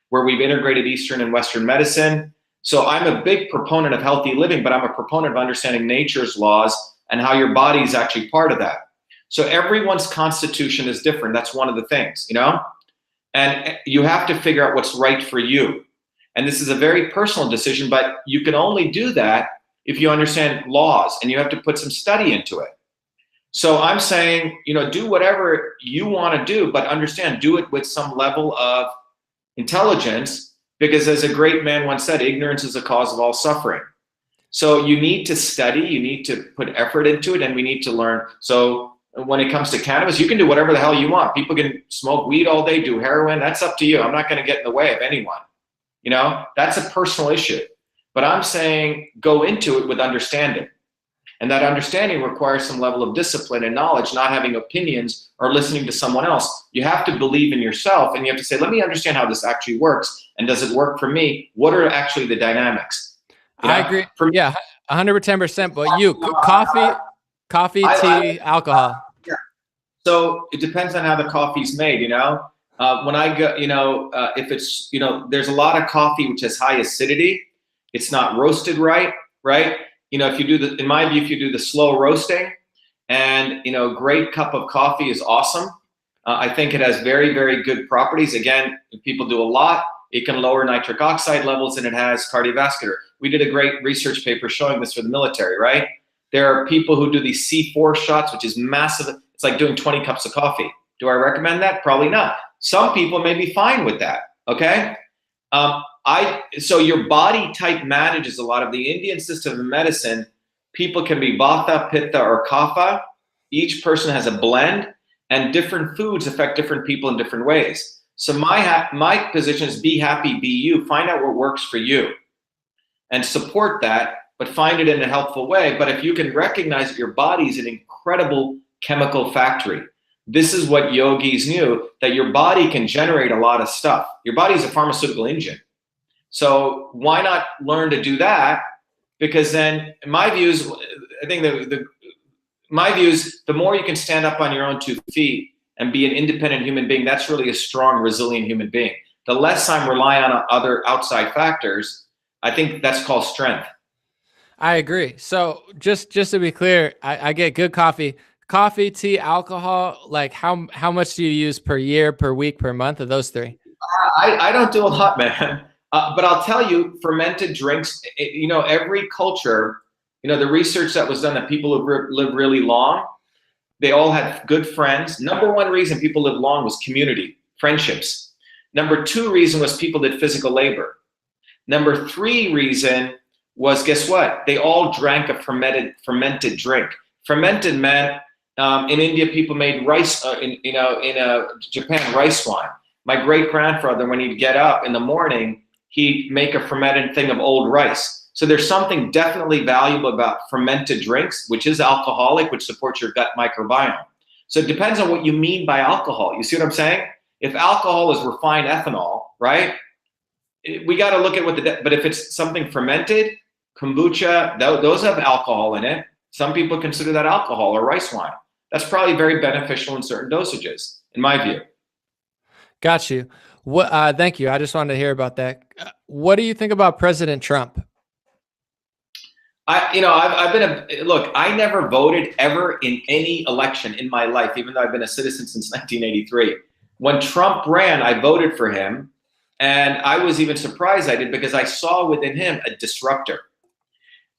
where we've integrated Eastern and Western medicine. So I'm a big proponent of healthy living, but I'm a proponent of understanding nature's laws and how your body is actually part of that. So everyone's constitution is different. That's one of the things, you know? And you have to figure out what's right for you. And this is a very personal decision, but you can only do that if you understand laws, and you have to put some study into it. So I'm saying, you know, do whatever you want to do, but understand, do it with some level of intelligence, because as a great man once said, ignorance is the cause of all suffering. So you need to study, you need to put effort into it, and we need to learn. So when it comes to cannabis, you can do whatever the hell you want. People can smoke weed all day, do heroin. That's up to you. I'm not going to get in the way of anyone. You know, that's a personal issue. But I'm saying go into it with understanding. And that understanding requires some level of discipline and knowledge, not having opinions or listening to someone else. You have to believe in yourself, and you have to say, let me understand how this actually works. And does it work for me? What are actually the dynamics? You know? I agree. Yeah, 110%. But you, coffee, tea, alcohol. Yeah. So it depends on how the coffee's made, you know? When I go, you know, if it's, you know, there's a lot of coffee which has high acidity. It's not roasted right? You know, if you do the, in my view, if you do the slow roasting, and, you know, great cup of coffee is awesome. I think it has very, very good properties. Again, if people do a lot, it can lower nitric oxide levels, and it has cardiovascular. We did a great research paper showing this for the military, right? There are people who do these C4 shots, which is massive. It's like doing 20 cups of coffee. Do I recommend that? Probably not. Some people may be fine with that, okay? So your body type manages a lot of the Indian system of medicine. People can be Vata, Pitta, or Kapha. Each person has a blend, and different foods affect different people in different ways. So my position is be happy, be you. Find out what works for you and support that, but find it in a helpful way. But if you can recognize that your body is an incredible chemical factory, this is what yogis knew, that your body can generate a lot of stuff. Your body is a pharmaceutical engine. So why not learn to do that? Because then, in my views, I think my views, the more you can stand up on your own 2 feet and be an independent human being, that's really a strong, resilient human being. The less I'm relying on other outside factors, I think that's called strength. I agree. So just to be clear, I get good coffee. coffee, tea, alcohol, like how much do you use per year, per week, per month of those three? I don't do a lot, man. But I'll tell you, fermented drinks, every culture, the research that was done that people who live really long, they all had good friends. Number one reason people lived long was community, friendships. Number two reason was people did physical labor. Number three reason was, guess what? They all drank a fermented drink. Fermented meant, in India, people made rice, in Japan, rice wine. My great-grandfather, when he'd get up in the morning, he'd make a fermented thing of old rice. So there's something definitely valuable about fermented drinks, which is alcoholic, which supports your gut microbiome. So it depends on what you mean by alcohol. You see what I'm saying? If alcohol is refined ethanol, right? We got to look at but if it's something fermented, kombucha, those have alcohol in it. Some people consider that alcohol or rice wine. That's probably very beneficial in certain dosages, in my view. Got you. What? Thank you. I just wanted to hear about that. What do you think about President Trump? Look, I never voted ever in any election in my life, even though I've been a citizen since 1983. When Trump ran, I voted for him. And I was even surprised I did, because I saw within him a disruptor.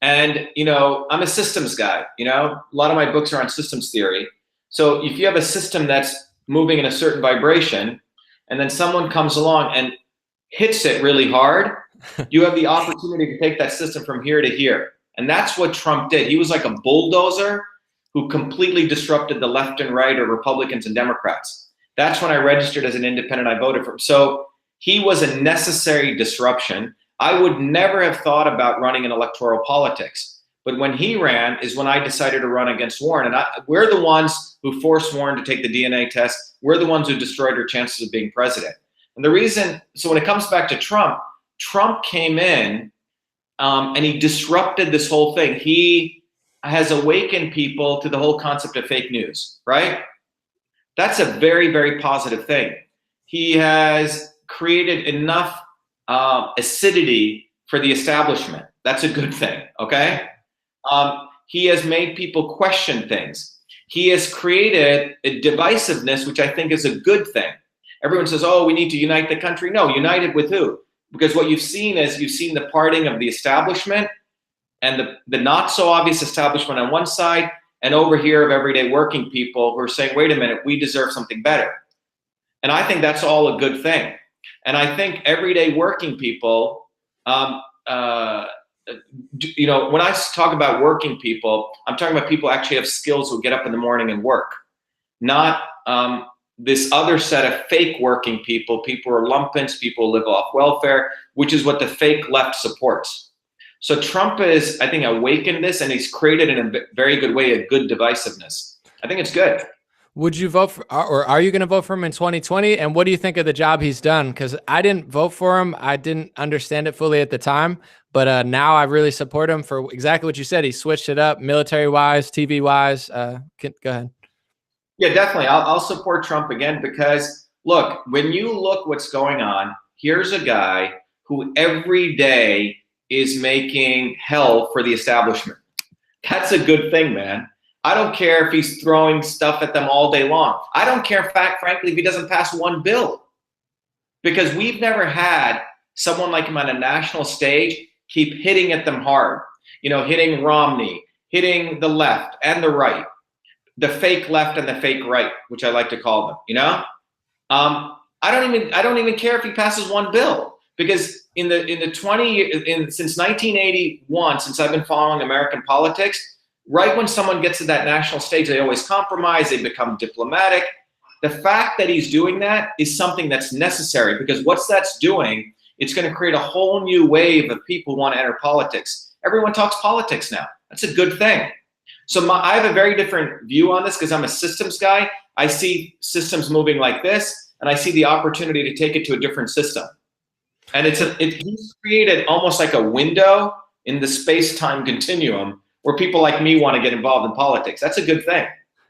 And, I'm a systems guy, a lot of my books are on systems theory. So if you have a system that's moving in a certain vibration, and then someone comes along and hits it really hard, you have the opportunity to take that system from here to here. And that's what Trump did. He was like a bulldozer who completely disrupted the left and right, or Republicans and Democrats. That's when I registered as an independent. I voted for him. So he was a necessary disruption. I would never have thought about running in electoral politics. But when he ran is when I decided to run against Warren. And we're the ones who forced Warren to take the DNA test. We're the ones who destroyed her chances of being president. And the reason, so when it comes back to Trump, Trump came in and he disrupted this whole thing. He has awakened people to the whole concept of fake news, right? That's a very, very positive thing. He has created enough acidity for the establishment. That's a good thing, okay? He has made people question things. He has created a divisiveness, which I think is a good thing. Everyone says, oh, we need to unite the country. No, unite it with who? Because what you've seen is the parting of the establishment and the not so obvious establishment on one side, and over here of everyday working people who are saying, wait a minute, we deserve something better. And I think that's all a good thing. And I think everyday working people, when I talk about working people, I'm talking about people who actually have skills who get up in the morning and work, not this other set of fake working people. People who are lumpens, people who live off welfare, which is what the fake left supports. So Trump is, I think, awakened this, and he's created in a very good way a good divisiveness. I think it's good. Would you vote for, or are you going to vote for him in 2020? And what do you think of the job he's done? Because I didn't vote for him. I didn't understand it fully at the time, but now I really support him for exactly what you said. He switched it up military-wise, TV-wise. Go ahead. Yeah, definitely. I'll support Trump again, because look, when you look what's going on, here's a guy who every day is making hell for the establishment. That's a good thing, man. I don't care if he's throwing stuff at them all day long. I don't care, frankly, if he doesn't pass one bill, because we've never had someone like him on a national stage keep hitting at them hard. Hitting Romney, hitting the left and the right, the fake left and the fake right, which I like to call them. I don't even care if he passes one bill, because since 1981, since I've been following American politics, right when someone gets to that national stage, they always compromise, they become diplomatic. The fact that he's doing that is something that's necessary, because what that's doing, it's going to create a whole new wave of people who want to enter politics. Everyone talks politics now. That's a good thing. So I have a very different view on this, because I'm a systems guy. I see systems moving like this, and I see the opportunity to take it to a different system. And he's created almost like a window in the space-time continuum where people like me want to get involved in politics. That's a good thing.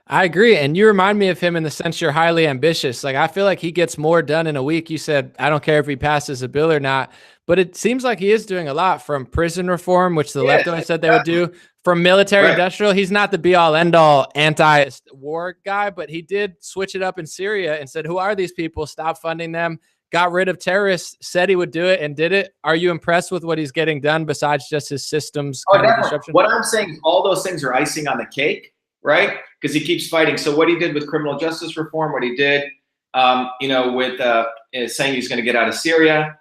I agree. And you remind me of him in the sense you're highly ambitious. Like, I feel like he gets more done in a week. You said, I don't care if he passes a bill or not, but it seems like he is doing a lot, from prison reform, which the left always said they would do, from military Right. industrial. He's not the be all end all anti-war guy, but he did switch it up in Syria and said, who are these people? Stop funding them. Got rid of terrorists, said he would do it and did it. Are you impressed with what he's getting done besides just his systems kind of disruption? What I'm saying is all those things are icing on the cake, right? Because he keeps fighting. So what he did with criminal justice reform, what he did, with saying he's going to get out of Syria,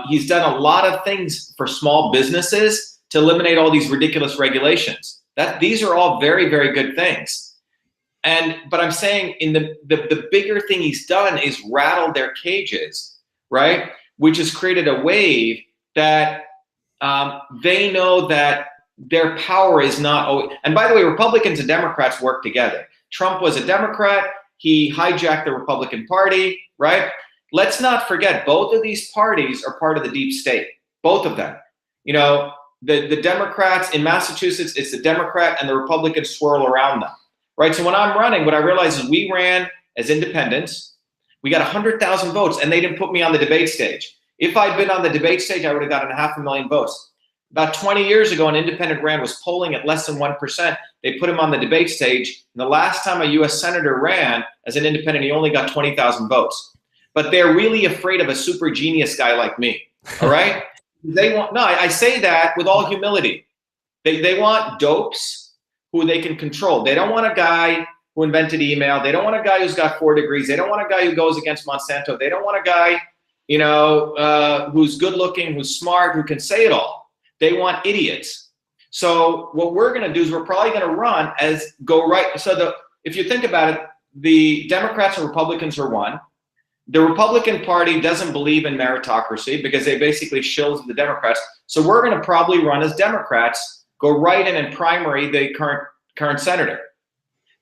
he's done a lot of things for small businesses to eliminate all these ridiculous regulations. These are all very, very good things. But I'm saying in the bigger thing he's done is rattle their cages, right? Which has created a wave that they know that their power is not always, and by the way, Republicans and Democrats work together. Trump was a Democrat. He hijacked the Republican Party, right? Let's not forget, both of these parties are part of the deep state, both of them. The Democrats in Massachusetts, it's the Democrat and the Republicans swirl around them, right? So when I'm running, what I realized is we ran as independents. We got 100,000 votes, and they didn't put me on the debate stage. If I'd been on the debate stage, I would have gotten 500,000 votes. About 20 years ago, an independent ran was polling at less than 1%. They put him on the debate stage. And the last time a U.S. senator ran as an independent, he only got 20,000 votes. But they're really afraid of a super genius guy like me, all right? I say that with all humility. They want dopes who they can control. They don't want a guy who invented email. They don't want a guy who's got 4 degrees. They don't want a guy who goes against Monsanto. They don't want a guy, who's good looking, who's smart, who can say it all. They want idiots. So what we're going to do is we're probably going to run as go right. So if you think about it, the Democrats and Republicans are one. The Republican Party doesn't believe in meritocracy because they basically shills the Democrats. So we're going to probably run as Democrats, go right in and primary the current senator.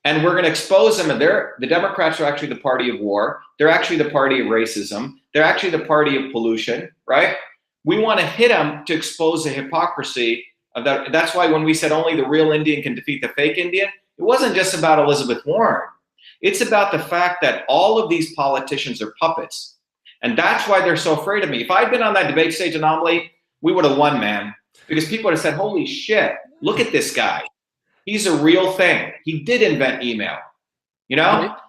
And we're going to expose them. And the Democrats are actually the party of war. They're actually the party of racism. They're actually the party of pollution, right? We want to hit them to expose the hypocrisy of that. That's why when we said only the real Indian can defeat the fake Indian, it wasn't just about Elizabeth Warren. It's about the fact that all of these politicians are puppets. And that's why they're so afraid of me. If I'd been on that debate stage An0maly, we would have won, man. Because people would have said, holy shit, look at this guy. He's a real thing. He did invent email.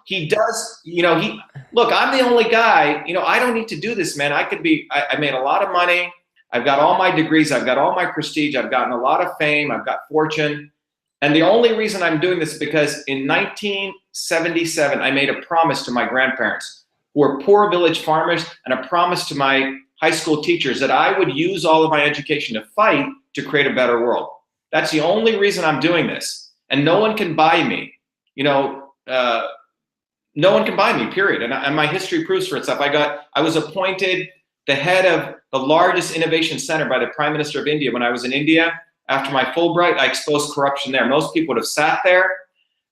He does, look, I'm the only guy, I don't need to do this, man. I made a lot of money. I've got all my degrees. I've got all my prestige. I've gotten a lot of fame. I've got fortune. And the only reason I'm doing this is because in 1977, I made a promise to my grandparents, who were poor village farmers, and a promise to my high school teachers that I would use all of my education to fight to create a better world. That's the only reason I'm doing this. And no one can buy me, no one can buy me, period. And my history proves for itself. I was appointed the head of the largest innovation center by the Prime Minister of India when I was in India. After my Fulbright, I exposed corruption there. Most people would have sat there.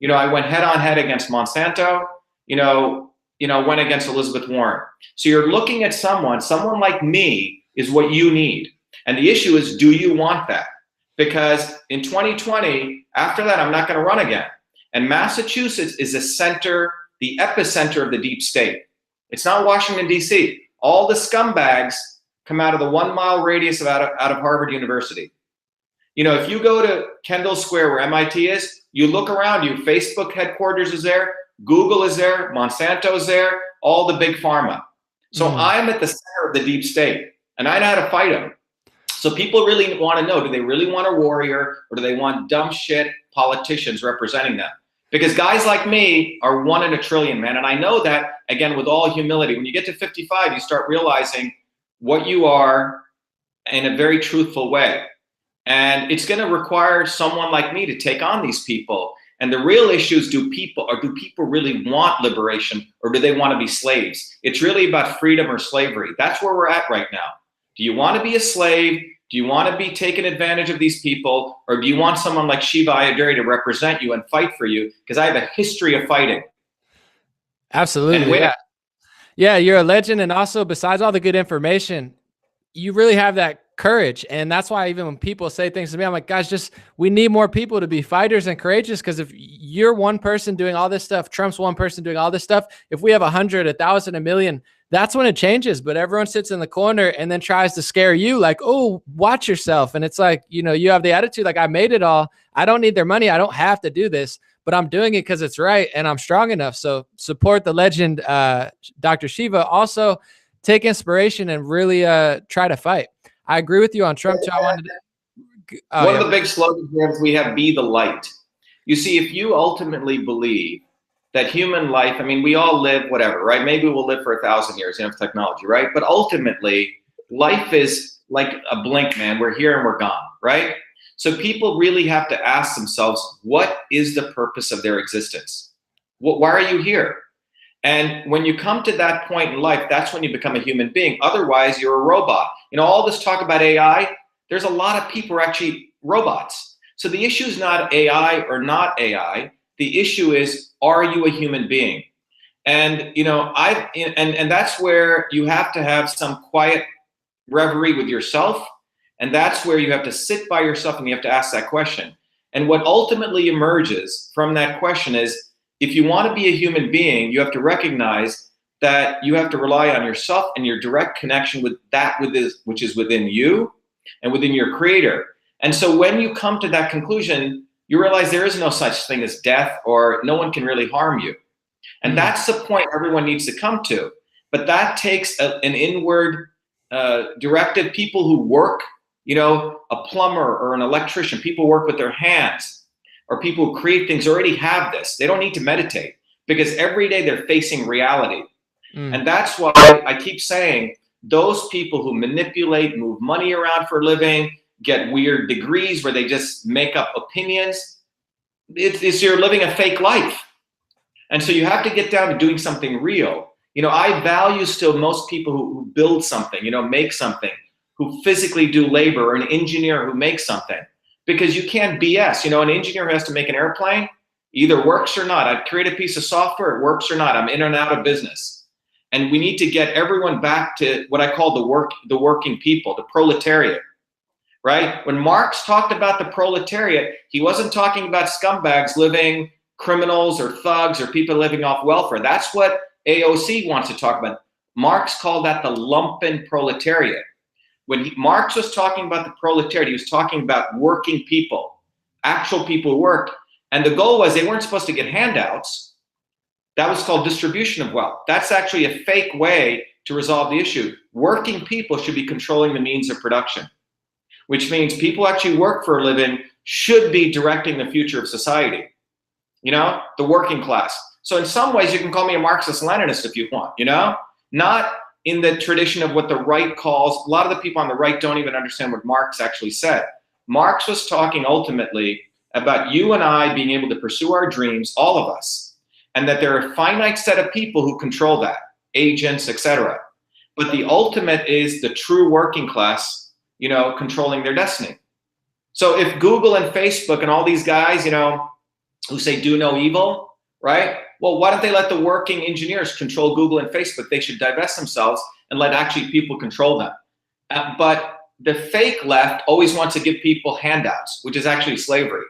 I went head on head against Monsanto, went against Elizabeth Warren. So you're looking at someone like me is what you need. And the issue is, do you want that? Because in 2020, after that, I'm not going to run again. And Massachusetts is the epicenter of the deep state. It's not Washington, D.C. All the scumbags come out of the 1 mile radius out of Harvard University. If you go to Kendall Square where MIT is, you look around you, Facebook headquarters is there, Google is there, Monsanto is there, all the big pharma. So I'm at the center of the deep state, and I know how to fight them. So people really want to know, do they really want a warrior, or do they want dumb shit politicians representing them? Because guys like me are 1 in a trillion, man. And I know that, again, with all humility. When you get to 55, you start realizing what you are in a very truthful way. And it's going to require someone like me to take on these people. And the real issue is, do people really want liberation, or do they want to be slaves? It's really about freedom or slavery. That's where we're at right now. Do you want to be a slave? Do you want to be taking advantage of these people? Or do you want someone like Shiva Ayyadurai to represent you and fight for you? Because I have a history of fighting. Absolutely. Yeah, you're a legend. And also, besides all the good information, you really have that courage. And that's why even when people say things to me, I'm like, guys, we need more people to be fighters and courageous. Because if you're one person doing all this stuff, Trump's one person doing all this stuff, if we have 100, 1,000, a million, that's when it changes. But everyone sits in the corner and then tries to scare you like, oh, watch yourself. And it's like, you have the attitude like, I made it all. I don't need their money. I don't have to do this, but I'm doing it because it's right and I'm strong enough. So support the legend, Dr. Shiva. Also take inspiration and really try to fight. I agree with you on Trump too. One of the big slogans we have, be the light. You see, if you ultimately believe that human life, I mean, we all live whatever, right? Maybe we'll live for 1,000 years, with technology, right? But ultimately, life is like a blink, man. We're here and we're gone, right? So people really have to ask themselves, what is the purpose of their existence? Why are you here? And when you come to that point in life, that's when you become a human being. Otherwise, you're a robot. All this talk about AI, there's a lot of people who are actually robots. So the issue is not AI or not AI. The issue is, are you a human being? And and that's where you have to have some quiet reverie with yourself. And that's where you have to sit by yourself and you have to ask that question. And what ultimately emerges from that question is, if you want to be a human being, you have to recognize that you have to rely on yourself and your direct connection with that which is within you and within your creator. And so when you come to that conclusion, you realize there is no such thing as death, or no one can really harm you. And that's the point everyone needs to come to. But that takes an inward directive. People who work, a plumber or an electrician, people work with their hands, or people who create things already have this. They don't need to meditate, because every day they're facing reality. And that's why I keep saying, those people who manipulate, move money around for a living, get weird degrees where they just make up opinions, you're living a fake life. And so you have to get down to doing something real. I value still most people who build something, make something, who physically do labor, or an engineer who makes something. Because you can't BS. An engineer who has to make an airplane either works or not. I create a piece of software, it works or not. I'm in and out of business. And we need to get everyone back to what I call the working people, the proletariat, right? When Marx talked about the proletariat, he wasn't talking about scumbags living, criminals or thugs or people living off welfare. That's what AOC wants to talk about. Marx called that the lumpen proletariat. When Marx was talking about the proletariat, he was talking about working people, actual people who work. And the goal was, they weren't supposed to get handouts. That was called distribution of wealth. That's actually a fake way to resolve the issue. Working people should be controlling the means of production, which means people who actually work for a living should be directing the future of society. The working class. So in some ways, you can call me a Marxist-Leninist if you want, not in the tradition of what the right calls. A lot of the people on the right don't even understand what Marx actually said. Marx was talking ultimately about you and I being able to pursue our dreams, all of us, and that there are a finite set of people who control that, agents, etc. But the ultimate is the true working class, controlling their destiny. So if Google and Facebook and all these guys, who say do no evil, right? Well, why don't they let the working engineers control Google and Facebook? They should divest themselves and let actually people control them. But the fake left always wants to give people handouts, which is actually slavery.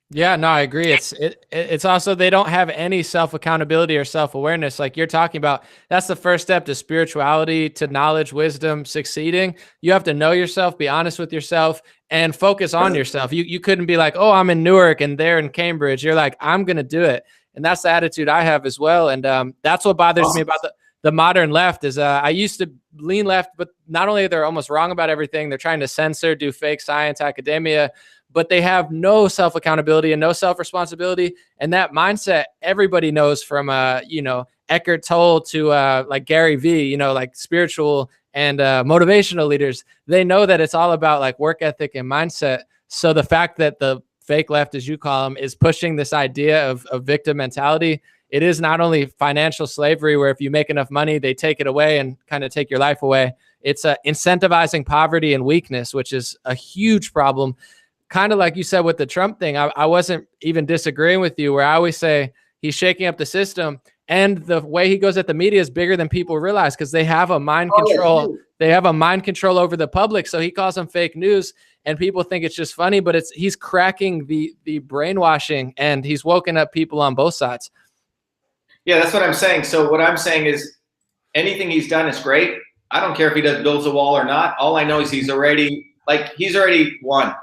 Yeah, no, I agree. It's also, they don't have any self-accountability or self-awareness. Like you're talking about, that's the first step to spirituality, to knowledge, wisdom, succeeding. You have to know yourself, be honest with yourself, and focus on yourself. You couldn't be like, oh, I'm in Newark and they're in Cambridge. You're like, I'm going to do it. And that's the attitude I have as well. And that's what bothers me about the modern left is I used to lean left, but not only they're almost wrong about everything, they're trying to censor, do fake science, academia, but they have no self-accountability and no self-responsibility. And that mindset, everybody knows from, Eckhart Tolle to like Gary Vee, like spiritual and motivational leaders. They know that it's all about like work ethic and mindset. So the fact that the fake left, as you call them, is pushing this idea of victim mentality, it is not only financial slavery where if you make enough money, they take it away and kind of take your life away. It's incentivizing poverty and weakness, which is a huge problem. Kind of like you said with the Trump thing, I wasn't even disagreeing with you, where I always say he's shaking up the system. And the way he goes at the media is bigger than people realize, because they have a mind control. Yeah, they have a mind control over the public. So he calls them fake news, and people think it's just funny, but he's cracking the brainwashing, and he's woken up people on both sides. Yeah, that's what I'm saying. So what I'm saying is anything he's done is great. I don't care if he builds a wall or not. All I know is he's already won.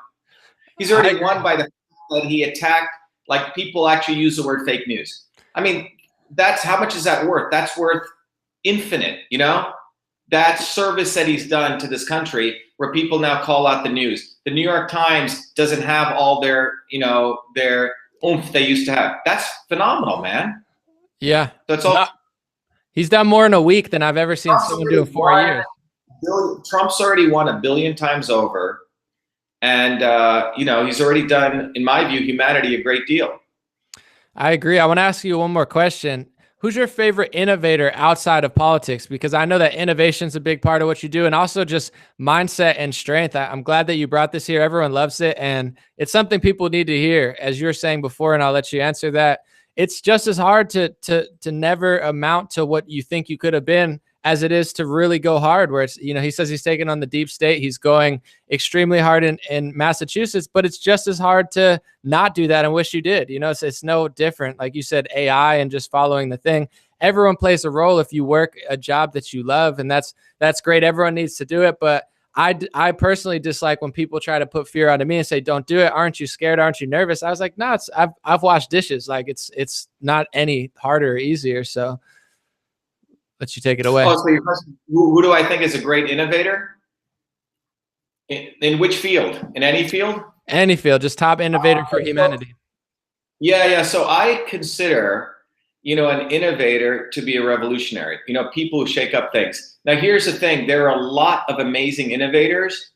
He's already won by the fact that he attacked, like, people actually use the word fake news. I mean, that's, how much is that worth? That's worth infinite, you know? That service that he's done to this country, where people now call out the news. The New York Times doesn't have all their, you know, their oomph they used to have. That's phenomenal, man. Yeah. That's all. He's done more in a week than I've ever seen someone do in 4 years. Trump's already won 1 billion times over. And, you know, he's already done, in my view, humanity a great deal. I agree. I want to ask you one more question. Who's your favorite innovator outside of politics? Because I know that innovation is a big part of what you do, and also just mindset and strength. I'm glad that you brought this here. Everyone loves it, and it's something people need to hear, as you were saying before, and I'll let you answer that. It's just as hard to never amount to what you think you could have been as it is to really go hard, where it's, you know, he says he's taking on the deep state. He's going extremely hard in Massachusetts, but it's just as hard to not do that and wish you did. You know, it's no different. Like you said, AI and just following the thing. Everyone plays a role if you work a job that you love, and that's great. Everyone needs to do it. But I personally dislike when people try to put fear onto me and say, don't do it. Aren't you scared? Aren't you nervous? I was like, no, I've washed dishes. Like it's not any harder or easier. So let you take it away. Oh, so your question, who do I think is a great innovator? In which field? In any field? Any field, just top innovator for humanity. Yeah. So I consider, you know, an innovator to be a revolutionary. You know, people who shake up things. Now, here's the thing. There are a lot of amazing innovators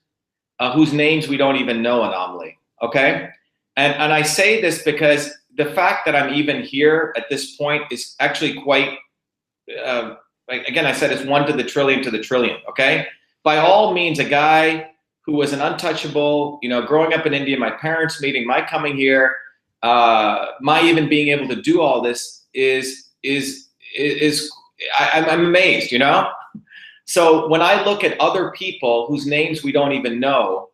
whose names we don't even know, An0maly, okay? And I say this because the fact that I'm even here at this point is actually quite, like, again, I said it's 1 to the trillion, okay? By all means, a guy who was an untouchable, you know, growing up in India, my parents meeting, my coming here, my even being able to do all this I'm amazed, you know? So when I look at other people whose names we don't even know,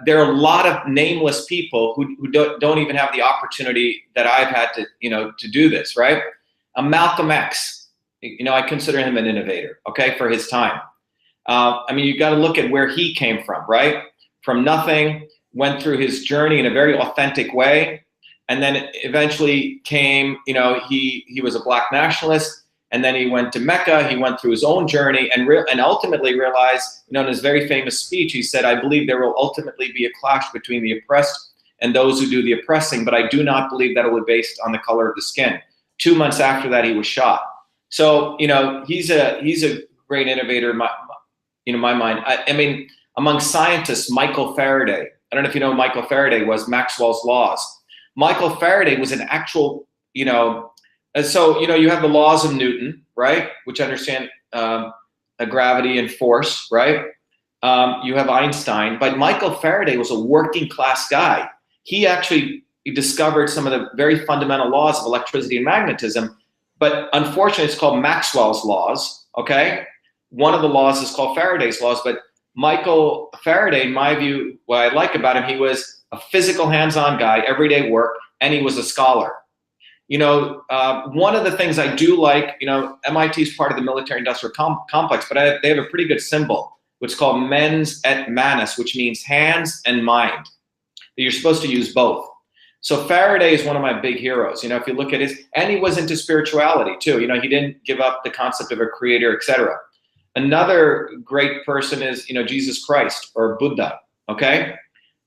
there are a lot of nameless people who don't even have the opportunity that I've had to, you know, to do this, right? Malcolm X. You know, I consider him an innovator, okay, for his time. I mean, you got to look at where he came from, right? From nothing, went through his journey in a very authentic way, and then eventually came, you know, he was a black nationalist, and then he went to Mecca, he went through his own journey, and ultimately realized, you know, in his very famous speech, he said, I believe there will ultimately be a clash between the oppressed and those who do the oppressing, but I do not believe that it will be based on the color of the skin. 2 months after that, he was shot. So, you know, he's a great innovator in my mind. I mean, among scientists, Michael Faraday. I don't know if you know who Michael Faraday was, Maxwell's laws. Michael Faraday was an actual, you know, so, you know, you have the laws of Newton, right? Which understand gravity and force, right? You have Einstein, but Michael Faraday was a working class guy. He discovered some of the very fundamental laws of electricity and magnetism. But unfortunately, it's called Maxwell's laws, okay? One of the laws is called Faraday's laws, but Michael Faraday, in my view, what I like about him, he was a physical hands-on guy, everyday work, and he was a scholar. You know, one of the things I do like, you know, MIT is part of the military-industrial complex, but they have a pretty good symbol, which is called mens et manus, which means hands and mind. You're supposed to use both. So Faraday is one of my big heroes. You know, if you look at and he was into spirituality too. You know, he didn't give up the concept of a creator, etc. Another great person is, you know, Jesus Christ or Buddha, okay?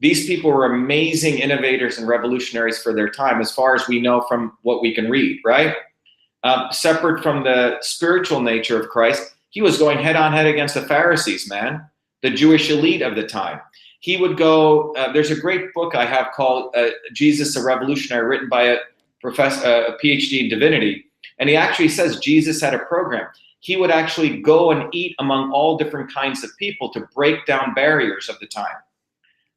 These people were amazing innovators and revolutionaries for their time, as far as we know from what we can read, right? Separate from the spiritual nature of Christ, he was going head on head against the Pharisees, man, the Jewish elite of the time. He would go, there's a great book I have called Jesus, a Revolutionary, written by a professor, a PhD in divinity. And he actually says Jesus had a program. He would actually go and eat among all different kinds of people to break down barriers of the time.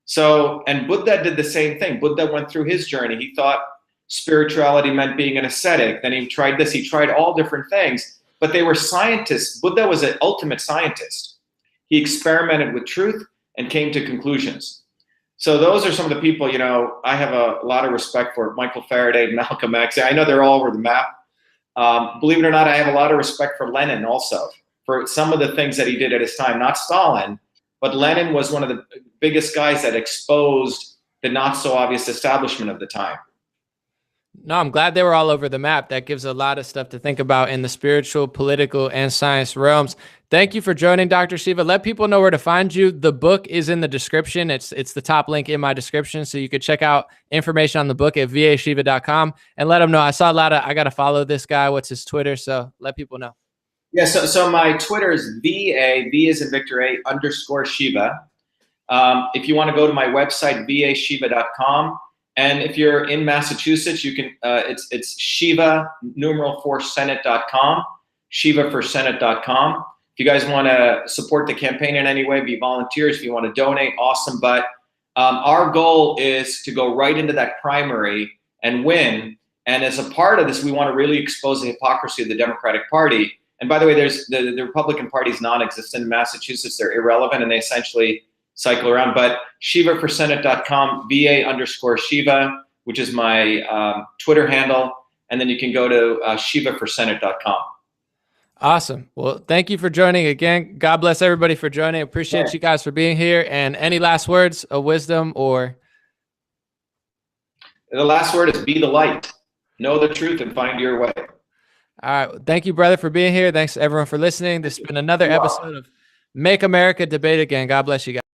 So, and Buddha did the same thing. Buddha went through his journey. He thought, spirituality meant being an ascetic. Then he tried this, he tried all different things, but they were scientists. Buddha was an ultimate scientist. He experimented with truth and came to conclusions. So those are some of the people, you know, I have a lot of respect for. Michael Faraday, Malcolm X. I know they're all over the map. Believe it or not, I have a lot of respect for Lenin also, for some of the things that he did at his time. Not Stalin, but Lenin was one of the biggest guys that exposed the not so obvious establishment of the time. No, I'm glad they were all over the map. That gives a lot of stuff to think about in the spiritual, political, and science realms. Thank you for joining, Dr. Shiva. Let people know where to find you. The book is in the description. It's the top link in my description, so you could check out information on the book at vashiva.com and let them know. I saw a lot of, I got to follow this guy. What's his Twitter? So let people know. Yeah, so my Twitter is V as in Victor A _ Shiva. If you want to go to my website, vashiva.com. And if you're in Massachusetts, you can, it's Shiva #4 Senate.com, ShivaForSenate.com. If you guys want to support the campaign in any way, be volunteers. If you want to donate, awesome. But our goal is to go right into that primary and win. And as a part of this, we want to really expose the hypocrisy of the Democratic Party. And by the way, there's the Republican Party is non-existent in Massachusetts. They're irrelevant, and they essentially cycle around. But ShivaForSenate.com, VA _ Shiva, which is my Twitter handle. And then you can go to ShivaForSenate.com. Awesome. Well, thank you for joining again. God bless everybody for joining. Appreciate you guys for being here. And any last words of wisdom or? The last word is be the light. Know the truth and find your way. All right. Thank you, brother, for being here. Thanks everyone for listening. This has been another episode of Make America Debate Again. God bless you guys.